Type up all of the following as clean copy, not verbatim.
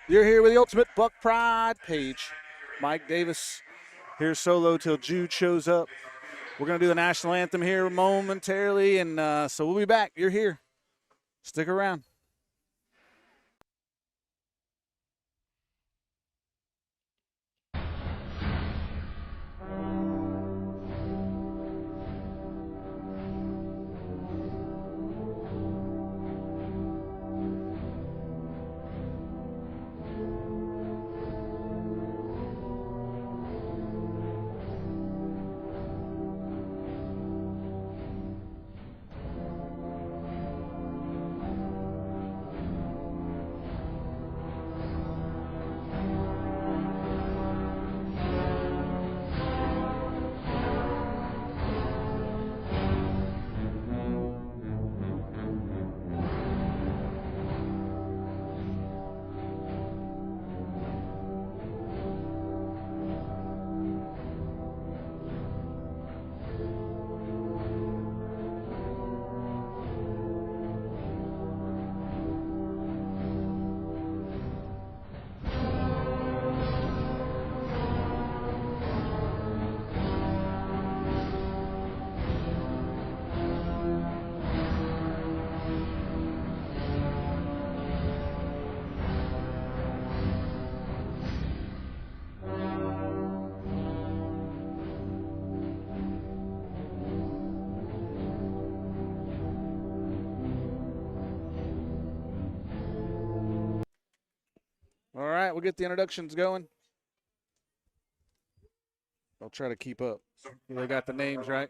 You're here with the Ultimate Buck Pride page. Mike Davis here solo till Jude shows up. We're going to do the national anthem here momentarily, and so we'll be back. You're here. Stick around. All right, we'll get the introductions going. I'll try to keep up. They got the names right.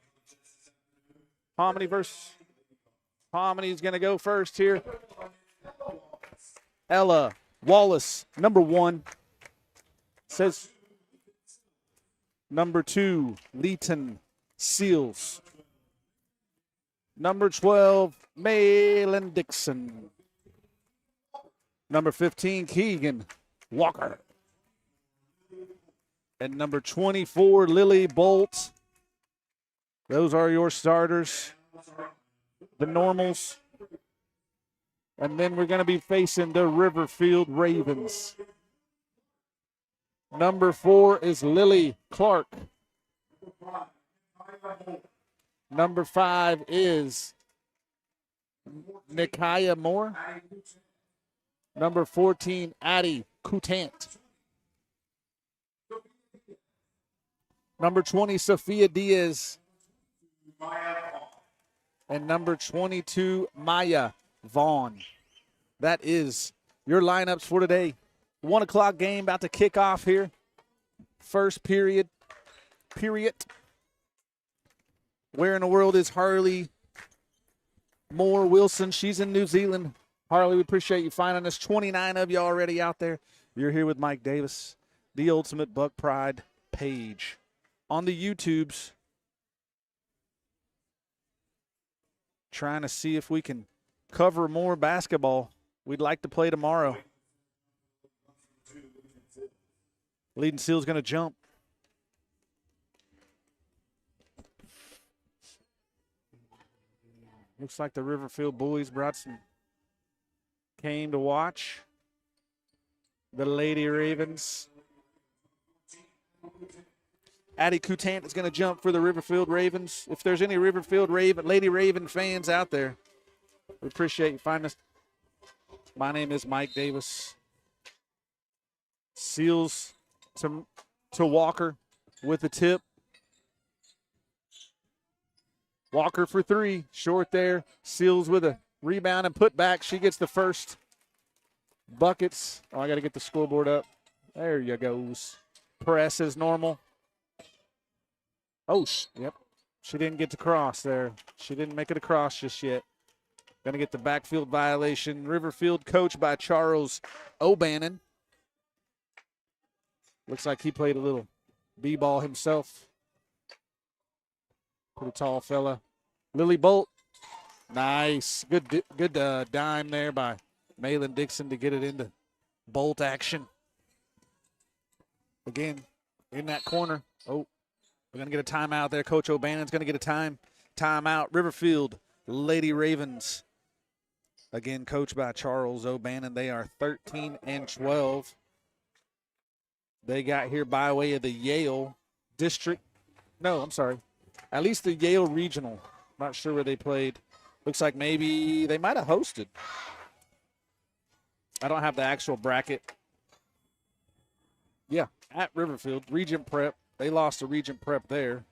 Hominy Hominy's going to go first here. Ella Wallace, number 1. Says number 2, Leighton Seals. Number 12, Malin Dixon. Number 15, Keegan Walker. And number 24, Lily Bolt. Those are your starters. The normals. And then we're going to be facing the Riverfield Ravens. Number 4 is Lily Clark. Number 5 is Nikaya Moore. Number 14, Addie Coutant. Number 20, Sophia Diaz. And number 22, Maya Vaughn. That is your lineups for today. 1 o'clock game about to kick off here. First period. Where in the world is Harley Moore Wilson? She's in New Zealand. Harley, we appreciate you finding us. 29 of you already out there. You're here with Mike Davis, the Ultimate Buck Pride page. On the YouTubes, trying to see if we can cover more basketball. We'd like to play tomorrow. Leading Seal's going to jump. Looks like the Riverfield boys came to watch the Lady Ravens. Addie Coutant is going to jump for the Riverfield Ravens. If there's any Riverfield Lady Raven fans out there, we appreciate you finding us. My name is Mike Davis. Seals to Walker with the tip. Walker for 3, short there. Seals with a rebound and put back. She gets the first buckets. Oh, I got to get the scoreboard up. There you goes. Press as normal. Oh, yep. She didn't get to cross there. She didn't make it across just yet. Going to get the backfield violation. Riverfield coached by Charles O'Bannon. Looks like he played a little b-ball himself. Pretty tall fella. Lily Bolt. Nice. Good dime there by Malin Dixon to get it into Bolt action. Again, in that corner. Oh, we're going to get a timeout there. Coach O'Bannon's going to get a timeout. Riverfield Lady Ravens Again, coached by Charles O'Bannon. They are 13-12. They got here by way of the Yale District. No, I'm sorry. At least the Yale Regional. Not sure where they played. Looks like maybe they might have hosted. I don't have the actual bracket. Yeah, at Riverfield, Regent Prep. They lost to Regent Prep there.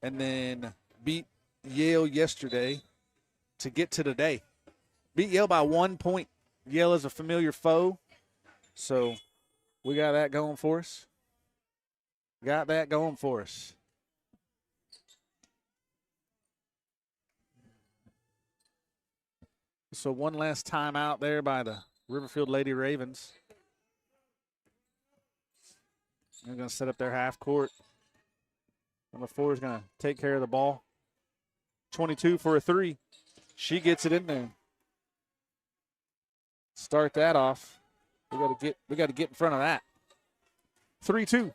And then beat Yale yesterday to get to today. Beat Yale by 1 point. Yale is a familiar foe. So we got that going for us. Got that going for us. So one last time out there by the Riverfield Lady Ravens. They're going to set up their half court. Number 4 is going to take care of the ball. 22 for a 3. She gets it in there. Start that off. We got to get in front of that. 3-2.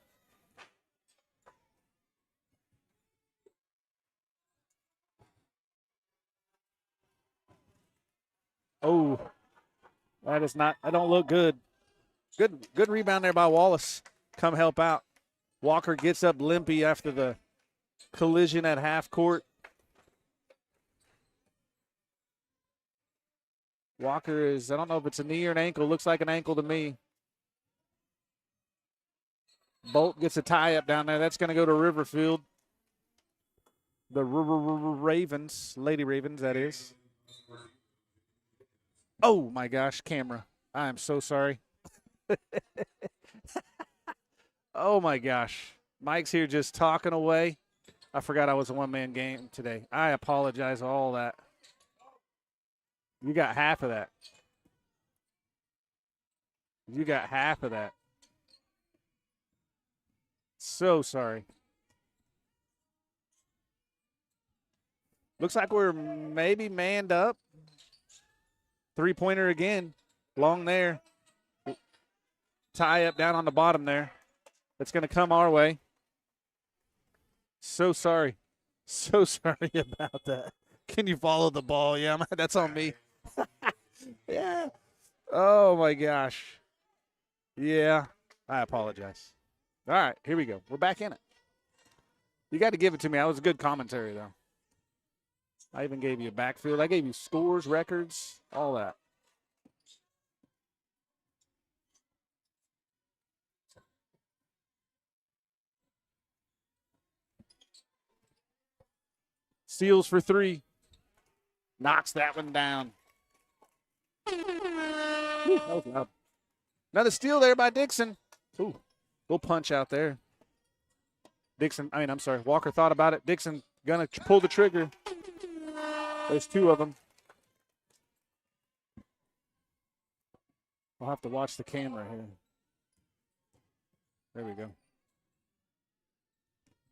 Oh, that don't look good. Good rebound there by Wallace. Come help out. Walker gets up limpy after the collision at half court. Walker is, I don't know if it's a knee or an ankle. Looks like an ankle to me. Bolt gets a tie up down there. That's going to go to Riverfield. The Ravens, Lady Ravens, that is. Oh, my gosh, camera. I am so sorry. Oh, my gosh. Mike's here just talking away. I forgot I was a one-man game today. I apologize for all that. You got half of that. You got half of that. So sorry. Looks like we're maybe manned up. Three-pointer again. Long there. Tie up down on the bottom there. It's going to come our way. So sorry. So sorry about that. Can you follow the ball? Yeah, that's on me. Yeah. Oh, my gosh. Yeah. I apologize. All right, here we go. We're back in it. You got to give it to me. That was a good commentary, though. I even gave you a backfield. I gave you scores, records, all that. Steals for 3. Knocks that one down. Ooh, that was loud. Another steal there by Dixon. Ooh, little punch out there. Walker thought about it. Dixon gonna pull the trigger. There's 2 of them. I'll have to watch the camera here. There we go.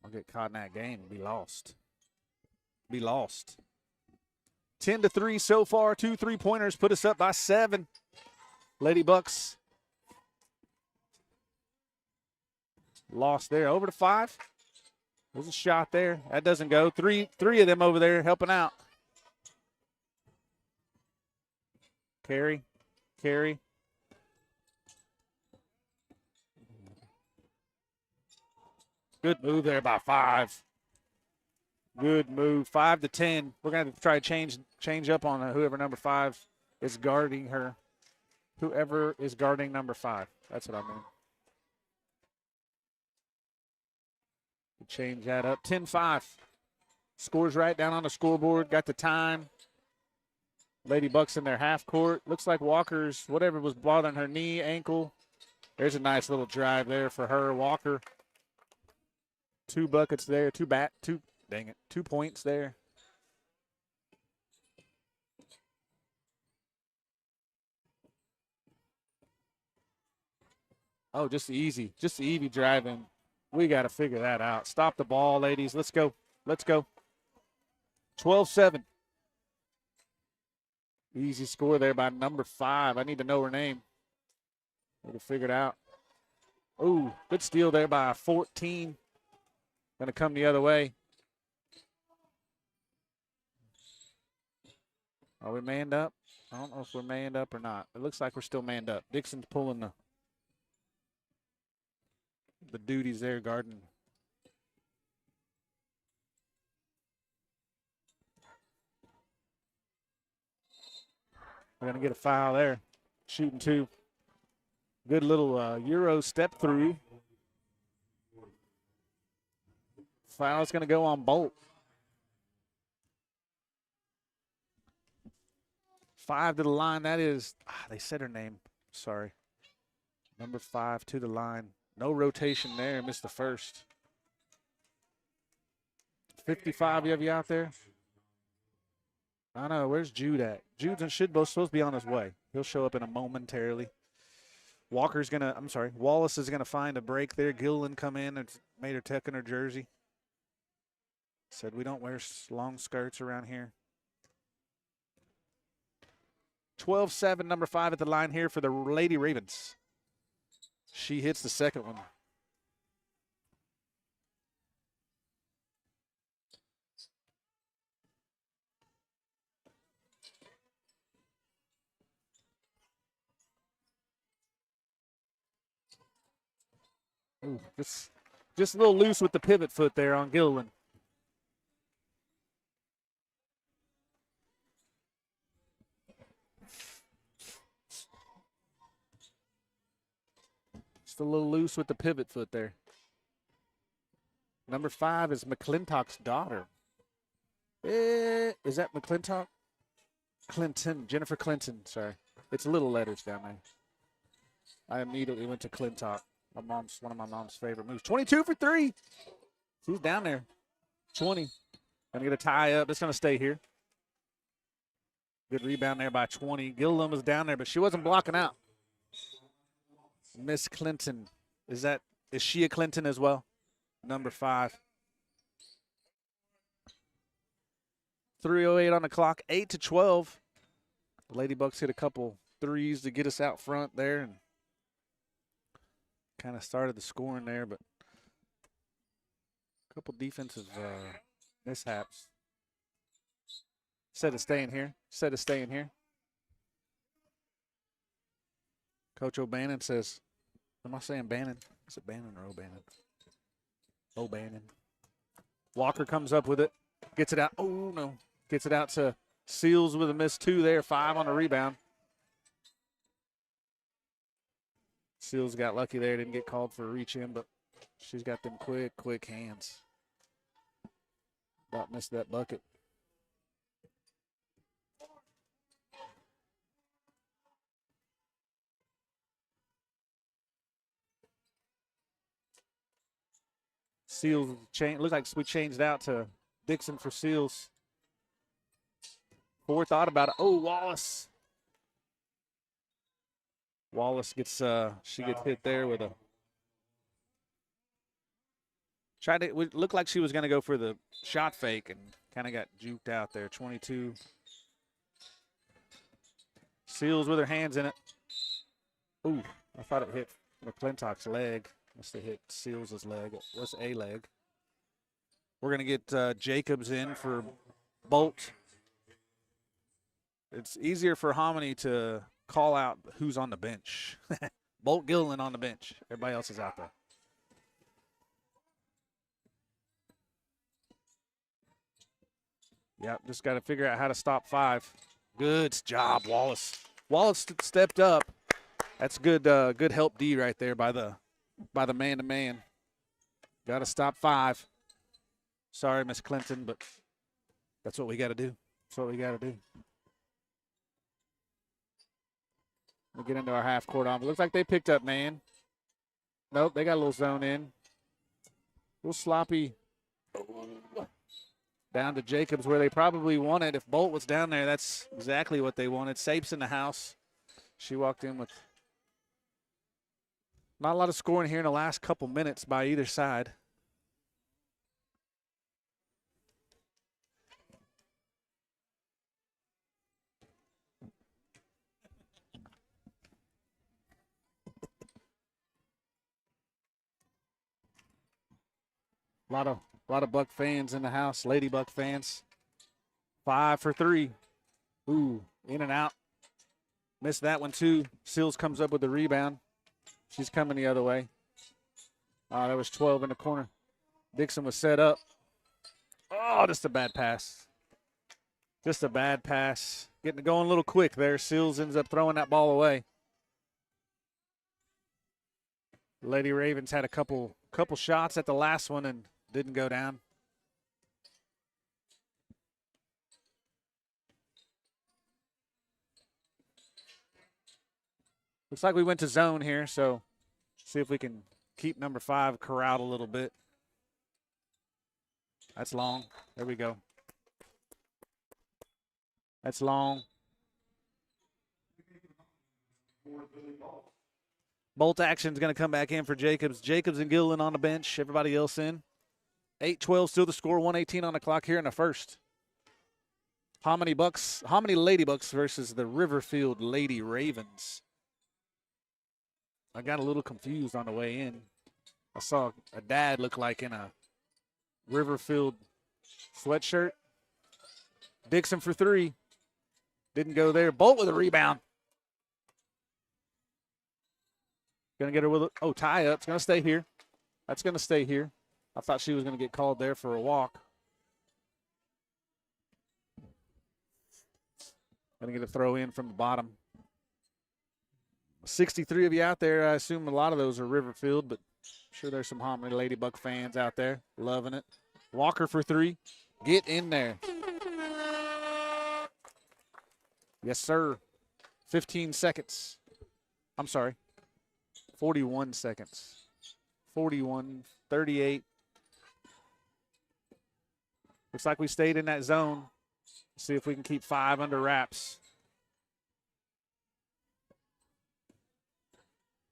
I'll get caught in that game and be lost. 10-3 so far. 2 3-pointers put us up by 7. Lady Bucks lost there. Over to 5. There's a shot there. That doesn't go. Three of them over there helping out. Carry. Good move there by 5. Good move. 5-10. We're going to try to change up on whoever number 5 is guarding her. Whoever is guarding number 5. That's what I mean. Change that up. 10-5. Scores right down on the scoreboard. Got the time. Lady Bucks in their half court. Looks like Walker's, whatever was bothering her knee, ankle. There's a nice little drive there for her. Walker. 2 buckets there. 2 points there. Oh, just the easy driving. We got to figure that out. Stop the ball, ladies. Let's go. 12-7. Easy score there by number 5. I need to know her name. Need to figure it out. Ooh, good steal there by 14. Going to come the other way. Are we manned up? I don't know if we're manned up or not. It looks like we're still manned up. Dixon's pulling the duties there, guarding. We're going to get a foul there. Shooting 2. Good little Euro step through. Foul's going to go on Bolt. 5 to the line. That is, they said her name. Sorry. Number 5 to the line. No rotation there. Missed the first. 55, you have you out there? I know. Where's Jude at? Jude's supposed to be on his way. He'll show up in a momentarily. Wallace is going to find a break there. Gilliland come in and made her tuck in her jersey. Said we don't wear long skirts around here. 12-7, number 5 at the line here for the Lady Ravens. She hits the second one. Ooh, just a little loose with the pivot foot there on Gilliland. Just a little loose with the pivot foot there. Number 5 is McClintock's daughter. Is that McClintock? Clinton, Jennifer Clinton, sorry. It's little letters down there. I immediately went to Clintock. One of my mom's favorite moves. 22 for 3. She's down there. 20. Gonna get a tie up. It's gonna stay here. Good rebound there by 20. Gilliland was down there, but she wasn't blocking out. Miss Clinton. Is she a Clinton as well? Number 5. 3:08 on the clock. 8-12. The Lady Bucks hit a couple threes to get us out front there and kind of started the scoring there, but a couple defensive mishaps. Said it's staying here. Coach O'Bannon says, am I saying Bannon? Is it Bannon or O'Bannon? O'Bannon. Walker comes up with it. Gets it out. Oh, no. Gets it out to Seals with a miss 2 there. 5 on the rebound. Seals got lucky there. Didn't get called for a reach in, but she's got them quick hands. About missed that bucket. Seals looked like we changed out to Dixon for Seals. Forethought about it. Oh, Wallace. Wallace gets she gets hit there with a it looked like she was going to go for the shot fake and kind of got juked out there. 22. Seals with her hands in it. Ooh, I thought it hit McClintock's leg. Must have hit Seals' leg. It was a leg. We're going to get Jacobs in for Bolt. It's easier for Hominy to call out who's on the bench. Bolt Gilliland on the bench. Everybody else is out there. Yep, just got to figure out how to stop 5. Good job, Wallace. Wallace stepped up. That's good good help D right there by the man-to-man. Got to stop 5. Sorry, Miss Clinton, but that's what we got to do. That's what we got to do. We'll get into our half-court on. It looks like they picked up man. Nope, they got a little zone in. A little sloppy. Down to Jacobs where they probably wanted. If Bolt was down there, that's exactly what they wanted. Sapes in the house. She walked in with not a lot of scoring here in the last couple minutes by either side. A lot of Buck fans in the house, Lady Buck fans. 5 for 3. Ooh, in and out. Missed that one too. Seals comes up with the rebound. She's coming the other way. Oh, that was 12 in the corner. Dixon was set up. Oh, just a bad pass. Just a bad pass. Getting it going a little quick there. Seals ends up throwing that ball away. Lady Ravens had a couple shots at the last one and didn't go down. Looks like we went to zone here, so see if we can keep number 5 corralled a little bit. That's long. There we go. That's long. Bolt action's going to come back in for Jacobs. Jacobs and Gilliland on the bench. Everybody else in. 8-12 still the score. 1:18 on the clock here in the first. Hominy Lady Bucks versus the Riverfield Lady Ravens. I got a little confused on the way in. I saw a dad look like in a Riverfield sweatshirt. Dixon for 3. Didn't go there. Bolt with a rebound. Going to get her with a tie up. It's going to stay here. That's going to stay here. I thought she was going to get called there for a walk. Going to get a throw in from the bottom. 63 of you out there. I assume a lot of those are Riverfield, but I'm sure there's some Hominy Ladybug fans out there loving it. Walker for 3. Get in there. Yes, sir. 15 seconds. I'm sorry. 41 seconds. 41, 38. Looks like we stayed in that zone. See if we can keep 5 under wraps.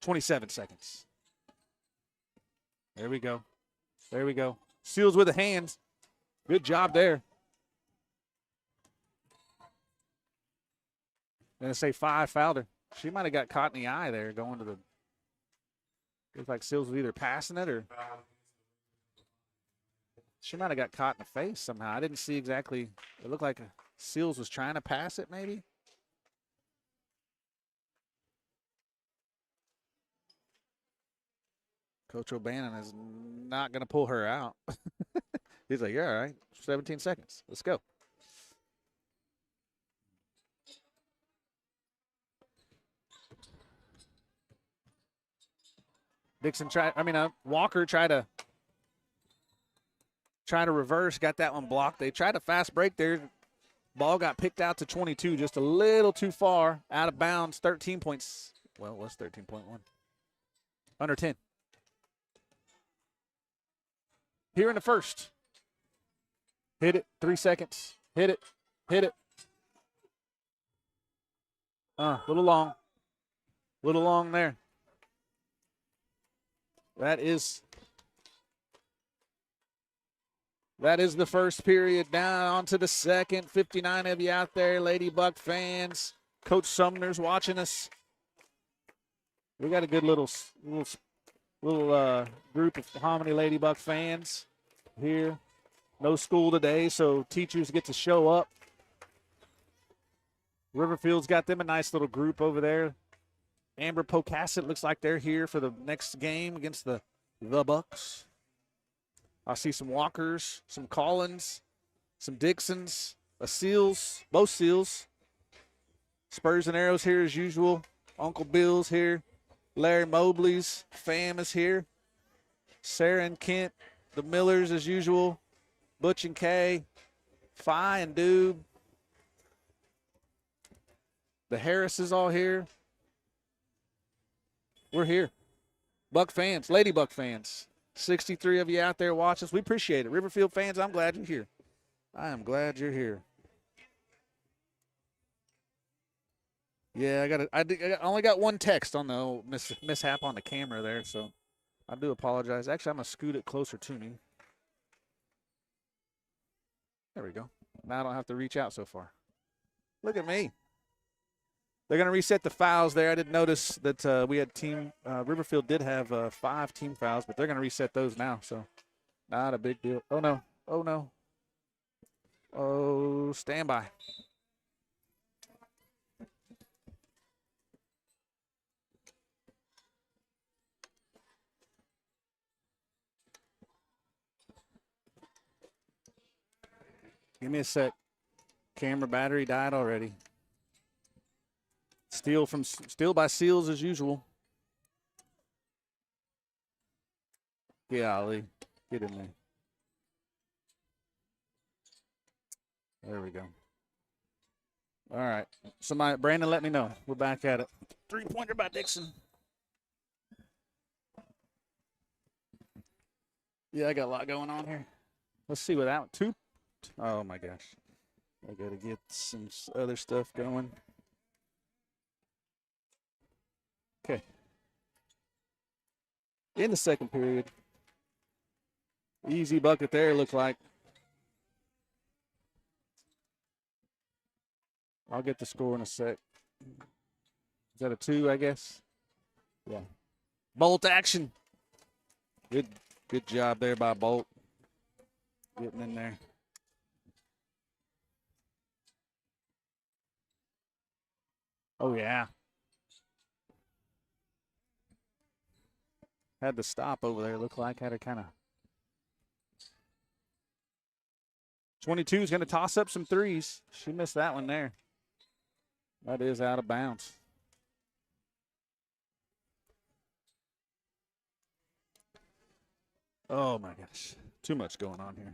27 seconds. There we go. There we go. Seals with the hands. Good job there. Gonna say 5 fouled her. She might have got caught in the eye there going to the. Looks like Seals was either passing it or. She might have got caught in the face somehow. I didn't see exactly. It looked like Seals was trying to pass it maybe. Coach O'Bannon is not going to pull her out. He's like, yeah, all right, 17 seconds. Let's go. Walker tried to reverse, got that one blocked. They tried a fast break there. Ball got picked out to 22, just a little too far, out of bounds. 13 points. Well, it was 13.1. Under 10. Here in the first. Hit it, 3 seconds. Hit it, hit it. Little long. Little long there. That is the first period. Down onto the second. 59 of you out there, Ladybug fans. Coach Sumner's watching us. We got a good little group of Hominy Ladybug fans here. No school today, so teachers get to show up. Riverfield's got them a nice little group over there. Amber-Pocasset looks like they're here for the next game against the Bucks. I see some Walkers, some Collins, some Dixons, Seals, both Seals. Spurs and Arrows here as usual. Uncle Bill's here. Larry Mobley's fam is here. Sarah and Kent, the Millers as usual. Butch and Kay, Phi and Doob. The Harris is all here. We're here. Buck fans, Ladybug fans. 63 of you out there watching us. We appreciate it. Riverfield fans, I'm glad you're here. I am glad you're here. Yeah, I only got one text on the mishap on the camera there, so I do apologize. Actually, I'm going to scoot it closer to me. There we go. Now I don't have to reach out so far. Look at me. They're going to reset the fouls there. I didn't notice that we had Riverfield did have 5 team fouls, but they're going to reset those now, so not a big deal. Oh, no. Oh, no. Oh, stand by. Give me a sec. Camera battery died already. Steal by Seals as usual. Golly. Get in there. There we go. All right. Brandon, let me know. We're back at it. 3-pointer by Dixon. Yeah, I got a lot going on here. Let's see without two. Oh, my gosh. I got to get some other stuff going. Okay. In the second period. Easy bucket there, looked like. I'll get the score in a sec. Is that a 2, I guess? Yeah. Bolt action. Good job there by Bolt. Getting in there. Oh, yeah. Had to stop over there, looked like. Had to kind of. 22 is going to toss up some threes. She missed that one there. That is out of bounds. Oh, my gosh. Too much going on here.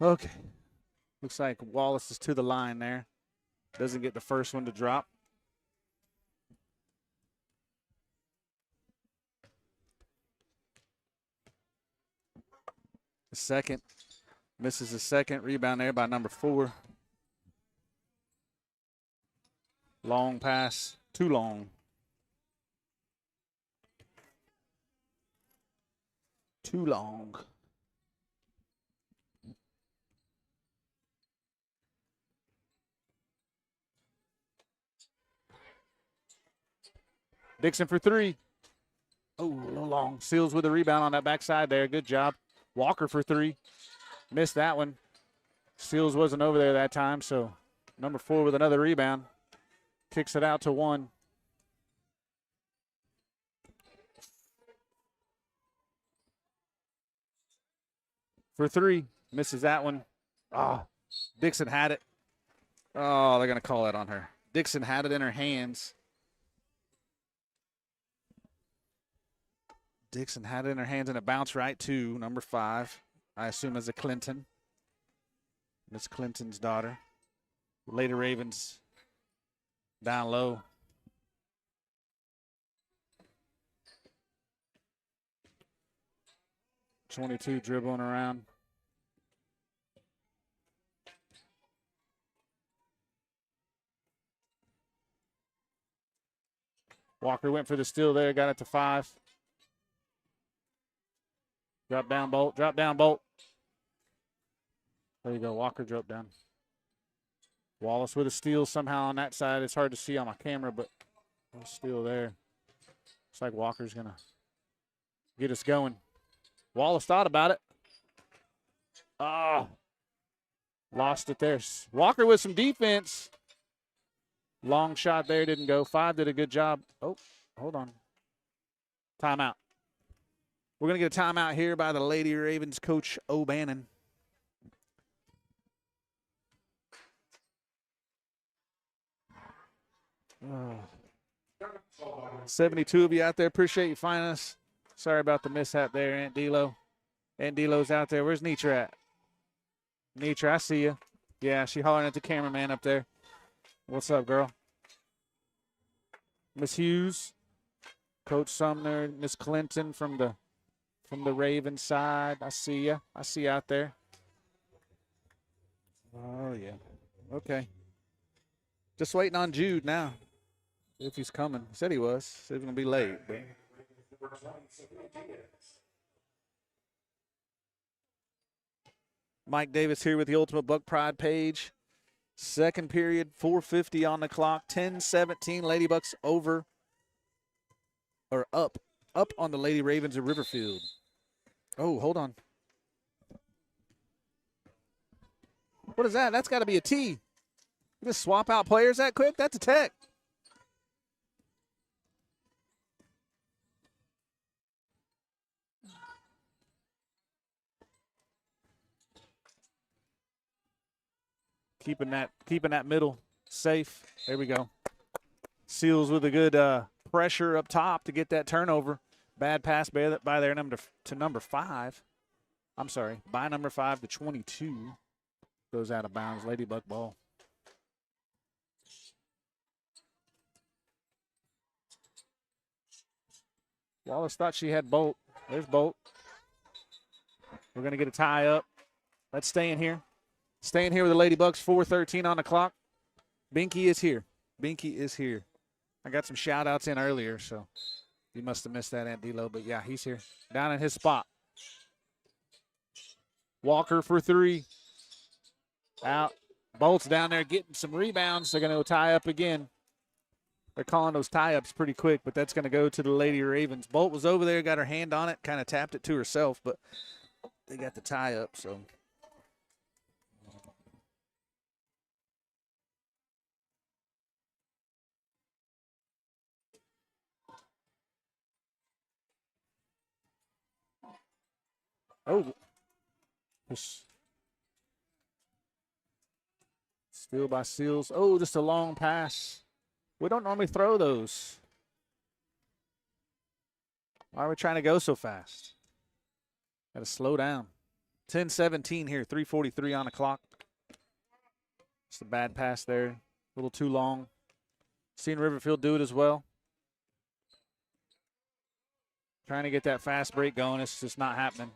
Okay. Looks like Wallace is to the line there. Doesn't get the first one to drop. The second. Misses the second. Rebound there by number 4. Long pass. Too long. Too long. Dixon for 3. Oh, a little long. Seals with a rebound on that backside there. Good job. Walker for 3. Missed that one. Seals wasn't over there that time, so number 4 with another rebound. Kicks it out to 1. For 3. Misses that one. Ah, Dixon had it. Oh, they're going to call that on her. Dixon had it in her hands. Dixon had it in her hands, and it bounced right to number 5. I assume as a Clinton. Miss Clinton's daughter. Lady Ravens down low. .22 dribbling around. Walker went for the steal there, got it to 5. Drop down, Bolt. Drop down, Bolt. There you go. Walker dropped down. Wallace with a steal somehow on that side. It's hard to see on my camera, but a steal there. Looks like Walker's going to get us going. Wallace thought about it. Oh, lost it there. Walker with some defense. Long shot there, didn't go. 5 did a good job. Oh, hold on. Timeout. We're going to get a timeout here by the Lady Ravens coach O'Bannon. Oh. 72 of you out there. Appreciate you finding us. Sorry about the mishap there, Aunt D'Lo. Aunt D'Lo's out there. Where's Nitra at? Nitra, I see you. Yeah, she hollering at the cameraman up there. What's up, girl? Miss Hughes, Coach Sumner, Miss Clinton from the Raven side. I see you. I see you out there. Oh, yeah. Okay. Just waiting on Jude now. If he's coming. He said he was. Said he was going to be late. But. Mike Davis here with the Ultimate Buck Pride page. Second period, 4:50 on the clock, 10-17. Lady Bucks over, or up on the Lady Ravens of Riverfield. Oh, hold on. What is that? That's got to be a T. You just swap out players that quick? That's a tech. Keeping that middle safe. There we go. Seals with a good pressure up top to get that turnover. Bad pass by their number 5. I'm sorry, by number 5 to 22. Goes out of bounds. Ladybug ball. Wallace thought she had Bolt. There's Bolt. We're going to get a tie up. Let's stay in here. Staying here with the Ladybucks, 4:13 on the clock. Binky is here. Binky is here. I got some shout-outs in earlier, so you must have missed that, Aunt D-Lo. But, yeah, he's here. Down in his spot. Walker for 3. Out. Bolt's down there getting some rebounds. They're going to go tie up again. They're calling those tie-ups pretty quick, but that's going to go to the Lady Ravens. Bolt was over there, got her hand on it, kind of tapped it to herself, but they got the tie-up, so. Oh. Steal by Seals. Oh, just a long pass. We don't normally throw those. Why are we trying to go so fast? Got to slow down. 10-17 here, 3:43 on the clock. Just a bad pass there. A little too long. Seen Riverfield do it as well. Trying to get that fast break going. It's just not happening.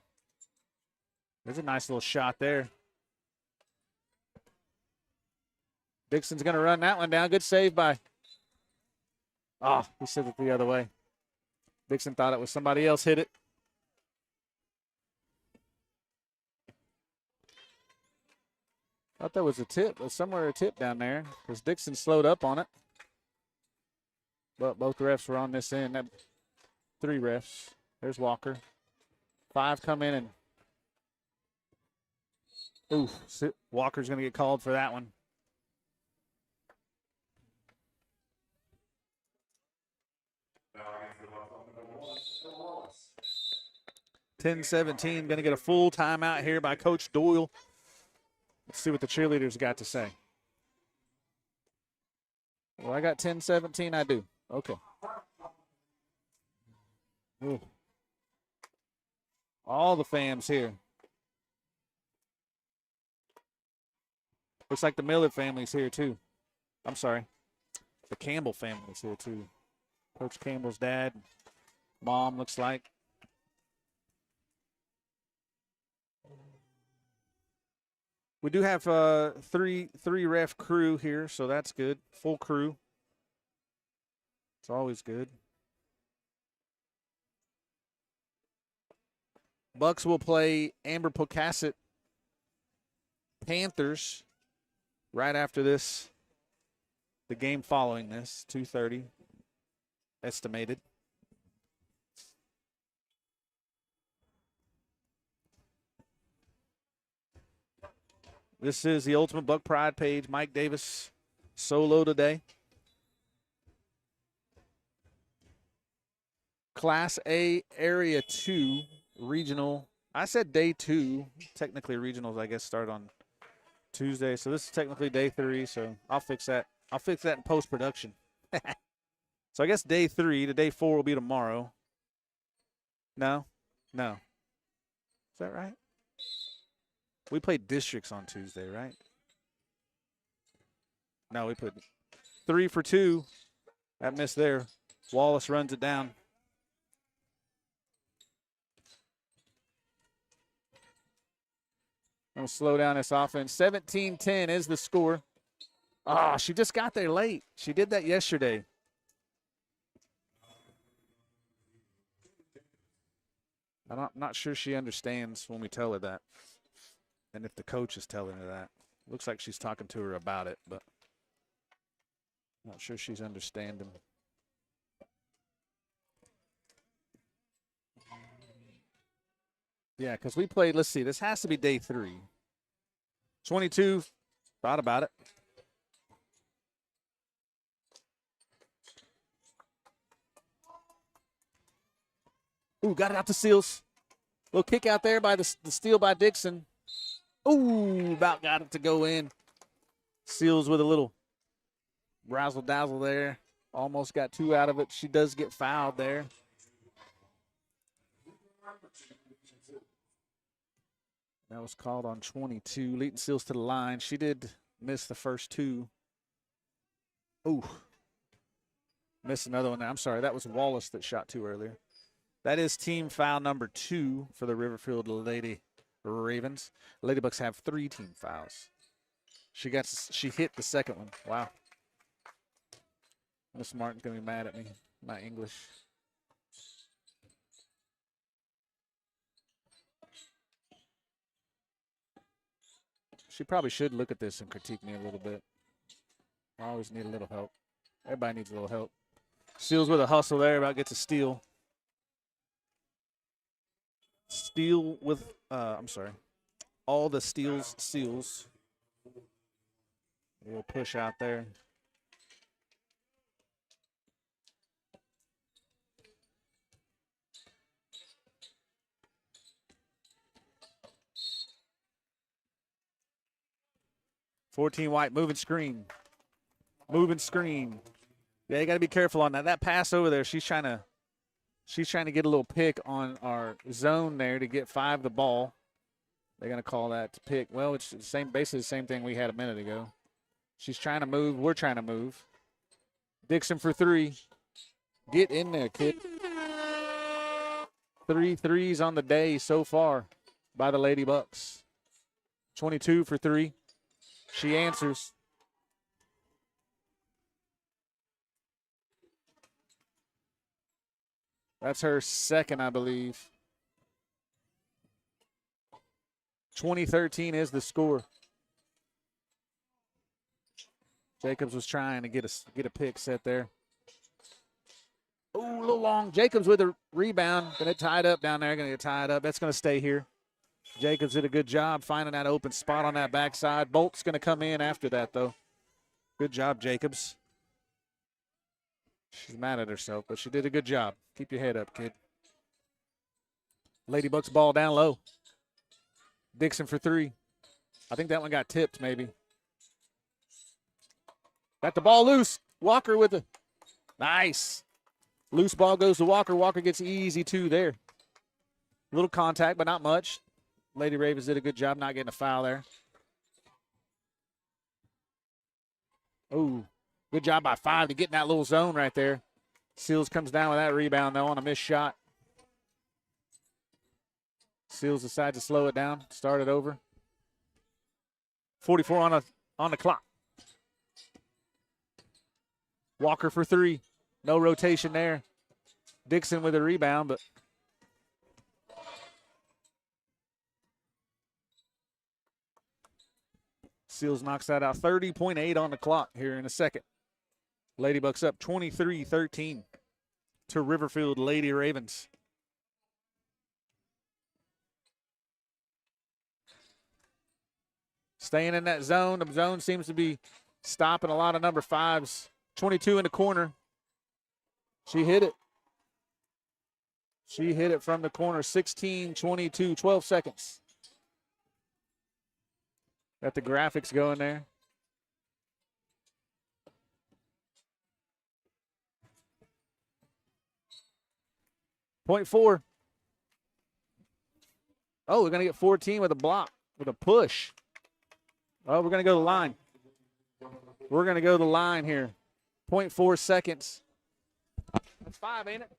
There's a nice little shot there. Dixon's going to run that one down. Good save by. Oh, he said it the other way. Dixon thought it was somebody else hit it. Thought that was a tip. There's somewhere a tip down there because Dixon slowed up on it. But both refs were on this end. 3 refs. There's Walker. 5 come in and. Ooh, Walker's going to get called for that one. $10-17, going to get a full timeout here by Coach Doyle. Let's see what the cheerleaders got to say. Well, I got 10-17, I do. Okay. Ooh. All the fams here. Looks like the Miller family's here, too. I'm sorry. The Campbell family's here, too. Coach Campbell's dad, mom, looks like. We do have three ref crew here, so that's good. Full crew. It's always good. Bucks will play Amber-Pocasset Panthers right after this. The game following this, 2:30 estimated. This is the Ultimate Buck Pride page. Mike Davis solo today. Class A Area 2 regional. I said day 2. Technically regionals, I guess, start on Tuesday. So this is technically day 3. So I'll fix that. I'll fix that in post-production. So I guess day 3 to day 4 will be tomorrow. No? No. Is that right? We played districts on Tuesday, right? No, we put 3 for 2. That missed there. Wallace runs it down. I'm going to slow down this offense. 17-10 is the score. Ah, she just got there late. She did that yesterday. I'm not sure she understands when we tell her that, and if the coach is telling her that. Looks like she's talking to her about it, but not sure she's understanding. Yeah, because we played, let's see, this has to be day 3. 22, thought about it. Ooh, got it out to Seals. Little kick out there by the steal by Dixon. Ooh, about got it to go in. Seals with a little razzle-dazzle there. Almost got 2 out of it. She does get fouled there. That was called on 22. Leighton Seals to the line. She did miss the first 2. Ooh. Missed another one there. I'm sorry, that was Wallace that shot 2 earlier. That is team foul number 2 for the Riverfield Lady Ravens. Ladybucks have 3 team fouls. She hit the second one. Wow. Miss Martin's gonna be mad at me. My English. She probably should look at this and critique me a little bit. I always need a little help. Everybody needs a little help. Seals with a hustle there, about gets a steal. Steal with, I'm sorry. All the steals, Seals. We'll push out there. $14 White, moving screen. Moving screen. Yeah, you got to be careful on that. That pass over there, she's trying to get a little pick on our zone there to get 5 the ball. They're going to call that to pick. Well, it's the same, basically the same thing we had a minute ago. She's trying to move. We're trying to move. Dixon for 3. Get in there, kid. 3 threes on the day so far by the Lady Bucks. 22 for 3. She answers. That's her second, I believe. 20-13 is the score. Jacobs was trying to get a pick set there. Ooh, a little long. Jacobs with a rebound. Going to tie it up down there. Going to get tied up. That's going to stay here. Jacobs did a good job finding that open spot on that backside. Bolt's going to come in after that, though. Good job, Jacobs. She's mad at herself, but she did a good job. Keep your head up, kid. Lady Bucks ball down low. Dixon for 3. I think that one got tipped, maybe. Got the ball loose. Walker with the nice. Loose ball goes to Walker. Walker gets easy 2 there. Little contact, but not much. Lady Ravens did a good job not getting a foul there. Oh, good job by 5 to get in that little zone right there. Seals comes down with that rebound, though, on a missed shot. Seals decides to slow it down, start it over. 44 on the clock. Walker for 3. No rotation there. Dixon with a rebound, but Seals knocks that out. 30.8 on the clock here in a second. Lady Bucks up 23-13 to Riverfield Lady Ravens. Staying in that zone. The zone seems to be stopping a lot of number 5s. 22 in the corner. She hit it. She hit it from the corner. 16-22, 12 seconds. Got the graphics going there. Point 4. Oh, we're going to get 14 with a block, with a push. Oh, we're going to go to the line. We're going to go to the line here. 0.4 seconds. That's 5, ain't it?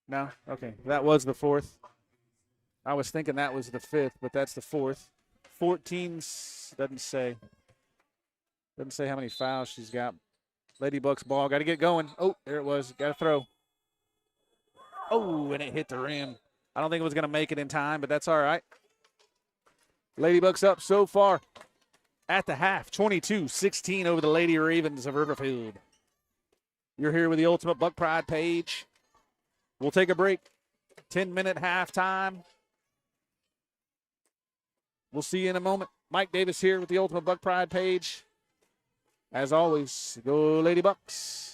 No? Okay. That was the 4th. I was thinking that was the 5th, but that's the 4th. 14 doesn't say. Doesn't say how many fouls she's got. Ladybucks ball. Got to get going. Oh, there it was. Got to throw. Oh, and it hit the rim. I don't think it was going to make it in time, but that's all right. Ladybucks up so far at the half, 22-16 over the Lady Ravens of Riverfield. You're here with the Ultimate Buck Pride page. We'll take a break. 10-minute halftime. We'll see you in a moment. Mike Davis here with the Ultimate Buck Pride page. As always, go Lady Bucks.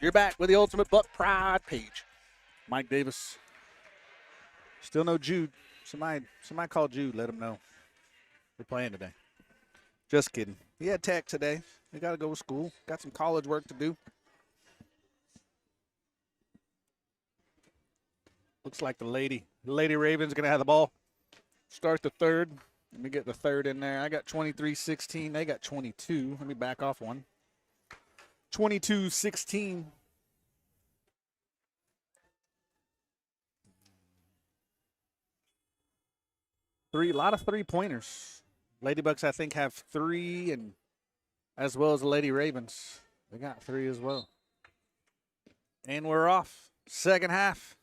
You're back with the Ultimate Buck Pride page. Mike Davis. Still no Jude. Somebody call Jude. Let him know we're playing today. Just kidding. He had tech today. He got to go to school. Got some college work to do. Looks like the Lady Ravens going to have the ball. Start the third. Let me get the third in there. I got 23-16. They got 22. Let me back off one. 22-16. A lot of three-pointers. Ladybucks, I think, have 3, and as well as the Lady Ravens. They got 3 as well. And we're off. Second half.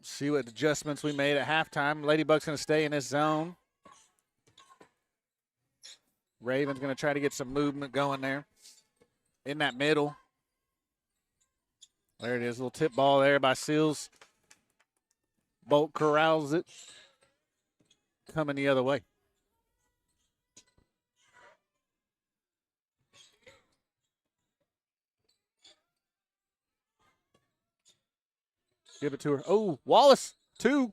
See what adjustments we made at halftime. Ladybuck's going to stay in this zone. Ravens going to try to get some movement going there in that middle. There it is. A little tip ball there by Seals. Bolt corrals it. Coming the other way. Give it to her. Oh, Wallace, 2.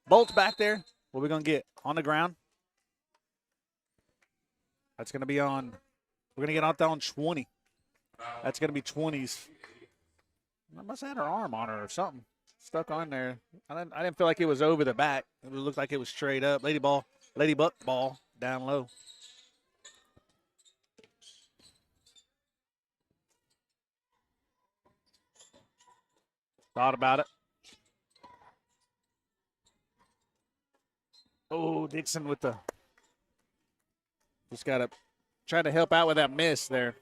Bolt's back there. What are we going to get? On the ground. That's going to be on. We're going to get out there on 20. That's going to be 20s. I must have had her arm on her or something. Stuck on there. I didn't feel like it was over the back. It looked like it was straight up. Ladybug ball down low. Thought about it. Oh, Dixon with the. Just got to try to help out with that miss there.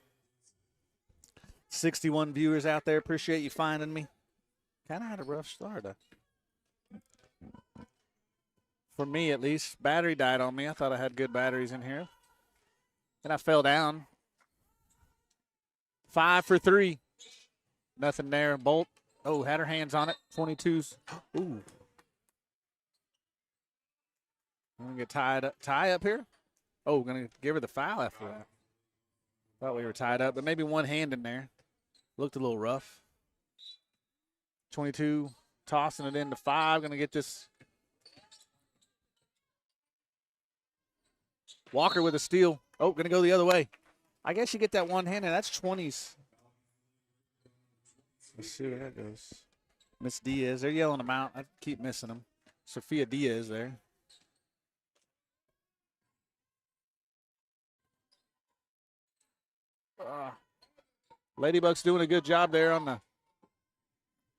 61 viewers out there. Appreciate you finding me. Kind of had a rough start. For me, at least. Battery died on me. I thought I had good batteries in here. And I fell down. 5 for 3. Nothing there. Bolt. Oh, had her hands on it. 22s. Ooh. I'm going to get tied up. Tie up here? Oh, going to give her the foul after that. Thought we were tied up, but maybe one hand in there. Looked a little rough. 22, tossing it into 5. Going to get this. Walker with a steal. Oh, going to go the other way. I guess you get that one hand, and that's 20s. Let's see where that goes. Miss Diaz. They're yelling them out. I keep missing them. Sophia Diaz there. Ladybuck's doing a good job there on the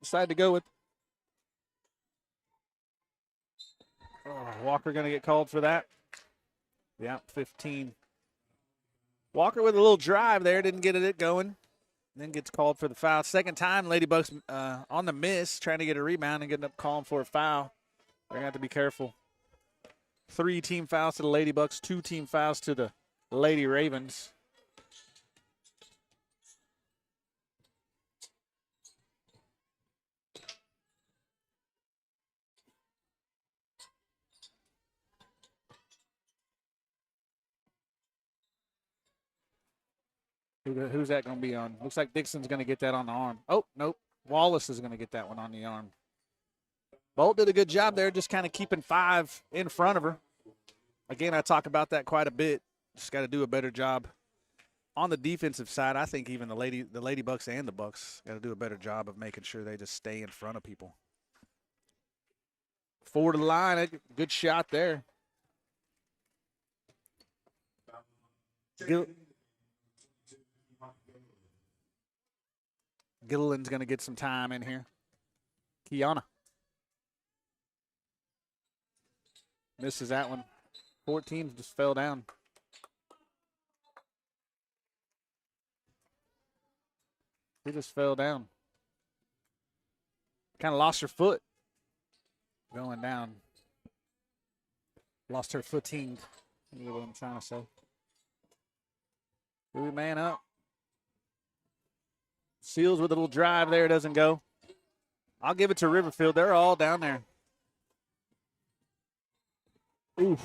side to go with. Walker going to get called for that. Yeah, 15. Walker with a little drive there. Didn't get it going. Then gets called for the foul. Second time, Ladybucks on the miss, trying to get a rebound and getting up calling for a foul. They're going to have to be careful. 3 team fouls to the Ladybucks, 2 team fouls to the Lady Ravens. Who's that going to be on? Looks like Dixon's going to get that on the arm. Oh, nope. Wallace is going to get that one on the arm. Bolt did a good job there, just kind of keeping 5 in front of her. Again, I talk about that quite a bit. Just got to do a better job. On the defensive side, I think even the Ladybucks and the Bucks got to do a better job of making sure they just stay in front of people. 4 to the line. Good shot there. Gilliland's going to get some time in here. Kiana. Misses that one. 14 just fell down. He just fell down. Kind of lost her foot. Going down. Lost her footing. That's what I'm trying to say. 3-man up. Seals with a little drive there. Doesn't go. I'll give it to Riverfield. They're all down there. Oof.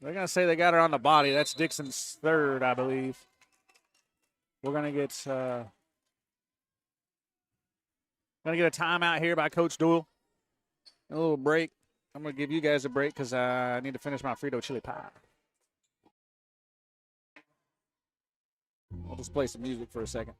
They're going to say they got her on the body. That's Dixon's third, I believe. We're going to get a timeout here by Coach Doyle. A little break. I'm going to give you guys a break because I need to finish my Frito chili pie. I'll just play some music for a second.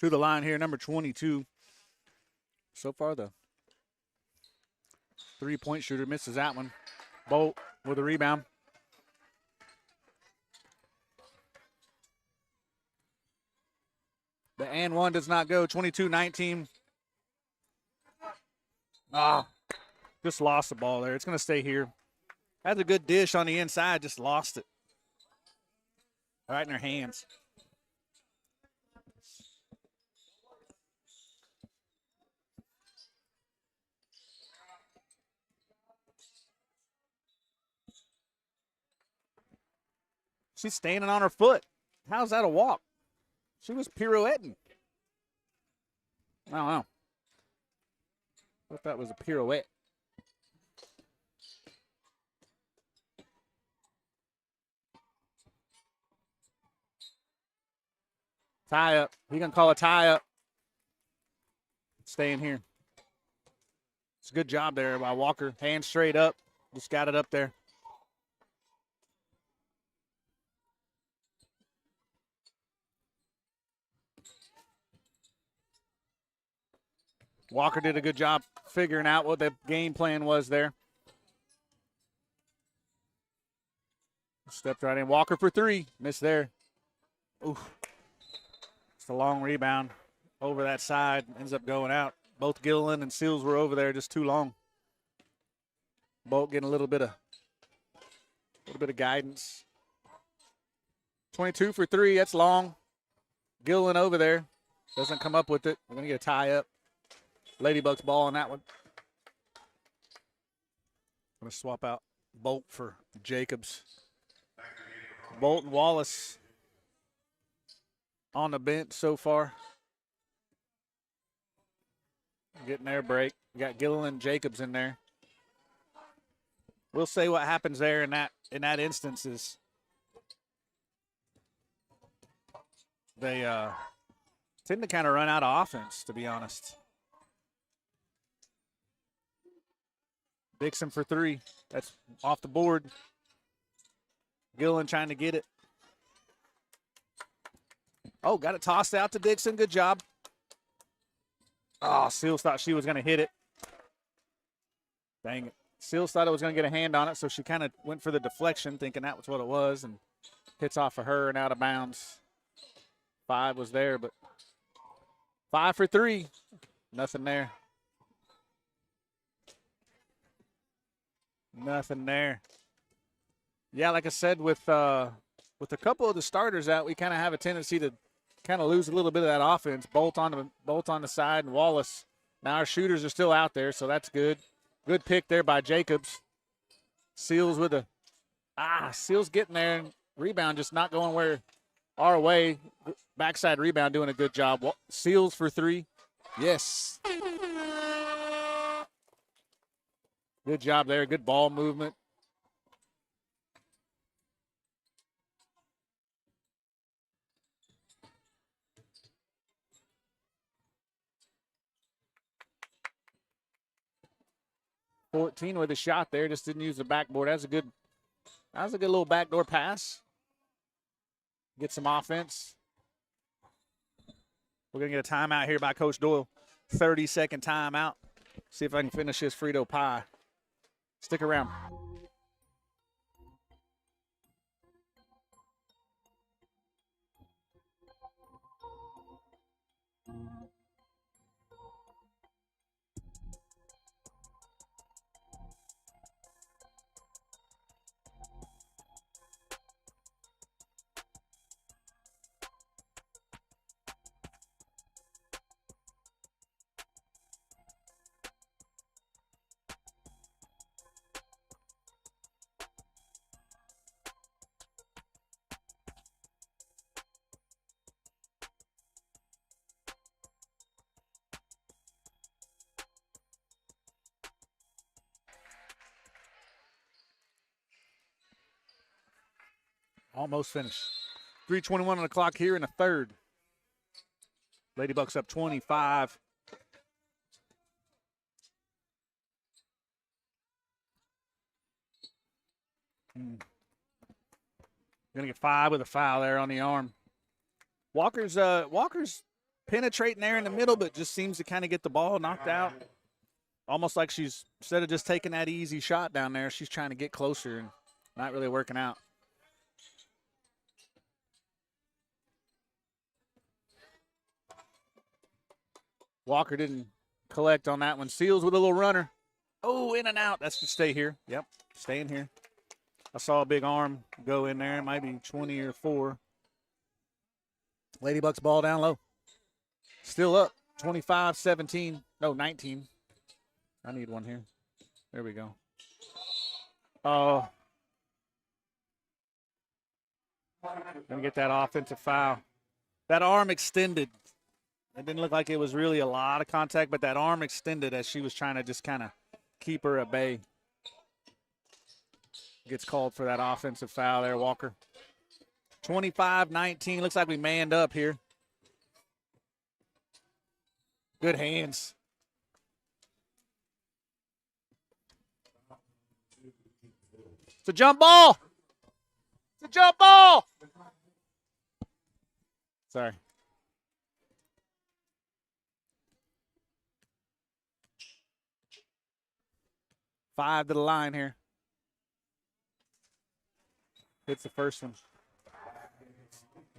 To the line here, number 22. So far, the three-point shooter misses that one. Bolt with a rebound. The and one does not go. 22-19. Just lost the ball there. It's going to stay here. Had a good dish on the inside, just lost it. Right in her hands. She's standing on her foot. How's that a walk? She was pirouetting. I don't know. I thought that was a pirouette. Tie up. He gonna call a tie up. Staying here. It's a good job there by Walker. Hand straight up. Just got it up there. Walker did a good job figuring out what the game plan was there. Stepped right in. Walker for three. Missed there. Oof. It's a long rebound over that side. Ends up going out. Both Gilliland and Seals were over there just too long. Bolt getting a little bit of guidance. 22 for three. That's long. Gilliland over there. Doesn't come up with it. We're going to get a tie up. Ladybugs ball on that one. Going to swap out Bolt for Jacobs. Bolt and Wallace on the bench so far. Getting their break. We got Gilliland and Jacobs in there. We'll say what happens there in that instance is they tend to kind of run out of offense, to be honest. Dixon for three. That's off the board. Gilliland trying to get it. Oh, got it tossed out to Dixon. Good job. Oh, Seals thought she was going to hit it. Dang it. Seals thought it was going to get a hand on it, so she kind of went for the deflection, thinking that was what it was, and hits off of her and out of bounds. 5 was there, but 5 for 3. Nothing there. Nothing there. Yeah, like I said, with a couple of the starters out, we kind of have a tendency to kind of lose a little bit of that offense. Bolt on the side, and Wallace. Now our shooters are still out there, so that's good. Good pick there by Jacobs. Seals with Seals getting there, and rebound just not going where our way. Backside rebound doing a good job. Seals for 3. Yes. Good job there. Good ball movement. .14 with a shot there. Just didn't use the backboard. That was a good little backdoor pass. Get some offense. We're going to get a timeout here by Coach Doyle. 30-second timeout. See if I can finish this Frito pie. Stick around. Almost finished. 3:21 on the clock here in the third. Lady Bucks up 25. Gonna get 5 with a foul there on the arm. Walker's penetrating there in the middle, but just seems to kind of get the ball knocked out. Almost like she's, instead of just taking that easy shot down there, she's trying to get closer and not really working out. Walker didn't collect on that one. Seals with a little runner. Oh, in and out. That's to stay here. Yep, staying here. I saw a big arm go in there. It might be 20 or 4. Lady Bucks ball down low. Still up, 25-17. No, 19. I need one here. There we go. Oh. Gonna get that offensive foul. That arm extended. It didn't look like it was really a lot of contact, but that arm extended as she was trying to just kind of keep her at bay. Gets called for that offensive foul there, Walker. 25-19. Looks like we manned up here. Good hands. It's a jump ball. It's a jump ball. Sorry. Five to the line here. Hits the first one.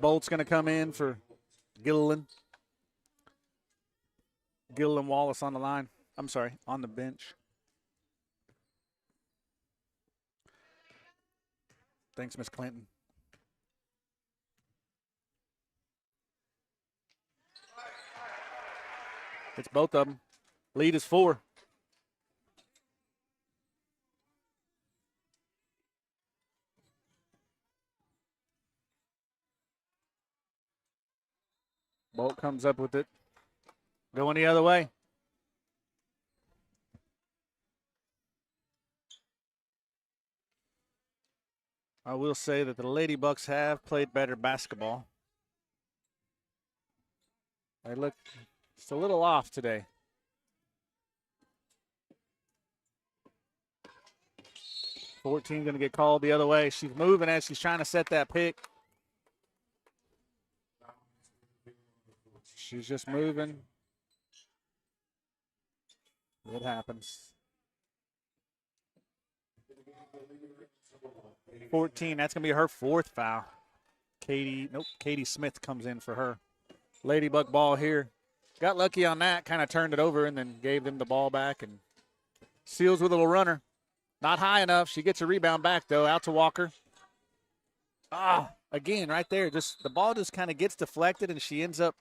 Bolt's going to come in for Gilliland. Gilliland Wallace on the line. I'm sorry, on the bench. Thanks, Miss Clinton. It's both of them. Lead is 4. Bolt comes up with it. Going the other way. I will say that the Lady Bucks have played better basketball. They look just a little off today. $14 going to get called the other way. She's moving as she's trying to set that pick. She's just moving. It happens. 14, that's going to be her 4th foul. Katie Smith comes in for her. Ladybug ball here. Got lucky on that, kind of turned it over and then gave them the ball back. And Seals with a little runner. Not high enough. She gets a rebound back, though, out to Walker. Again, right there. Just the ball just kind of gets deflected, and she ends up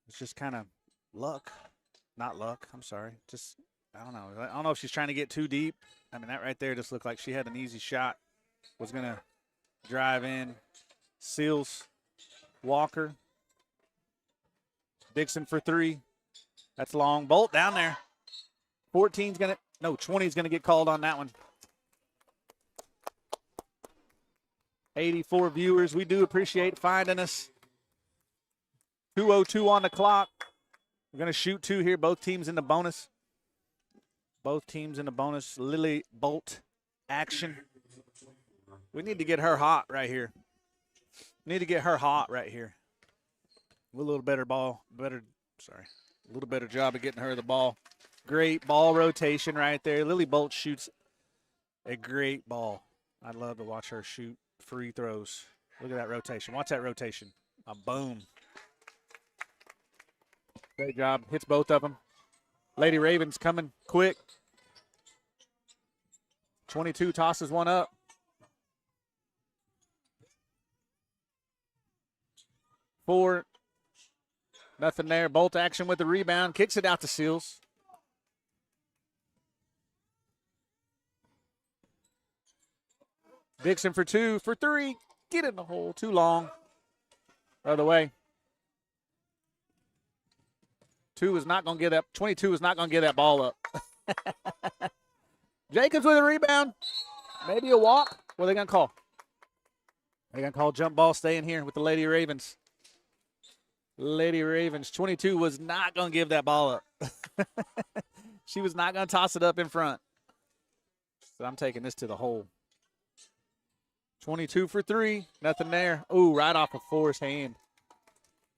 it's just kind of luck. Not luck, I'm sorry. Just, I don't know. I don't know if she's trying to get too deep. I mean, that right there just looked like she had an easy shot. Was going to drive in. Seals, Walker. Dixon for 3. That's long. Bolt down there. 20's going to get called on that one. 84 viewers. We do appreciate finding us. 2:02 on the clock. We're going to shoot 2 here. Both teams in the bonus. Lily Bolt action. We need to get her hot right here. A little better job of getting her the ball. Great ball rotation right there. Lily Bolt shoots a great ball. I'd love to watch her shoot free throws. Look at that rotation. Watch that rotation. A boom. Great job. Hits both of them. Lady Ravens coming quick. 22 tosses one up. Four. Nothing there. Bolt action with the rebound. Kicks it out to Seals. Dixon for 2. For 3. Get in the hole. Too long. Other way. 22 is not going to get that ball up. Jacobs with a rebound. Maybe a walk. What are they going to call? They're going to call jump ball, staying here with the Lady Ravens. Lady Ravens. 22 was not going to give that ball up. She was not going to toss it up in front. So I'm taking this to the hole. 22 for 3. Nothing there. Ooh, right off of Four's hand.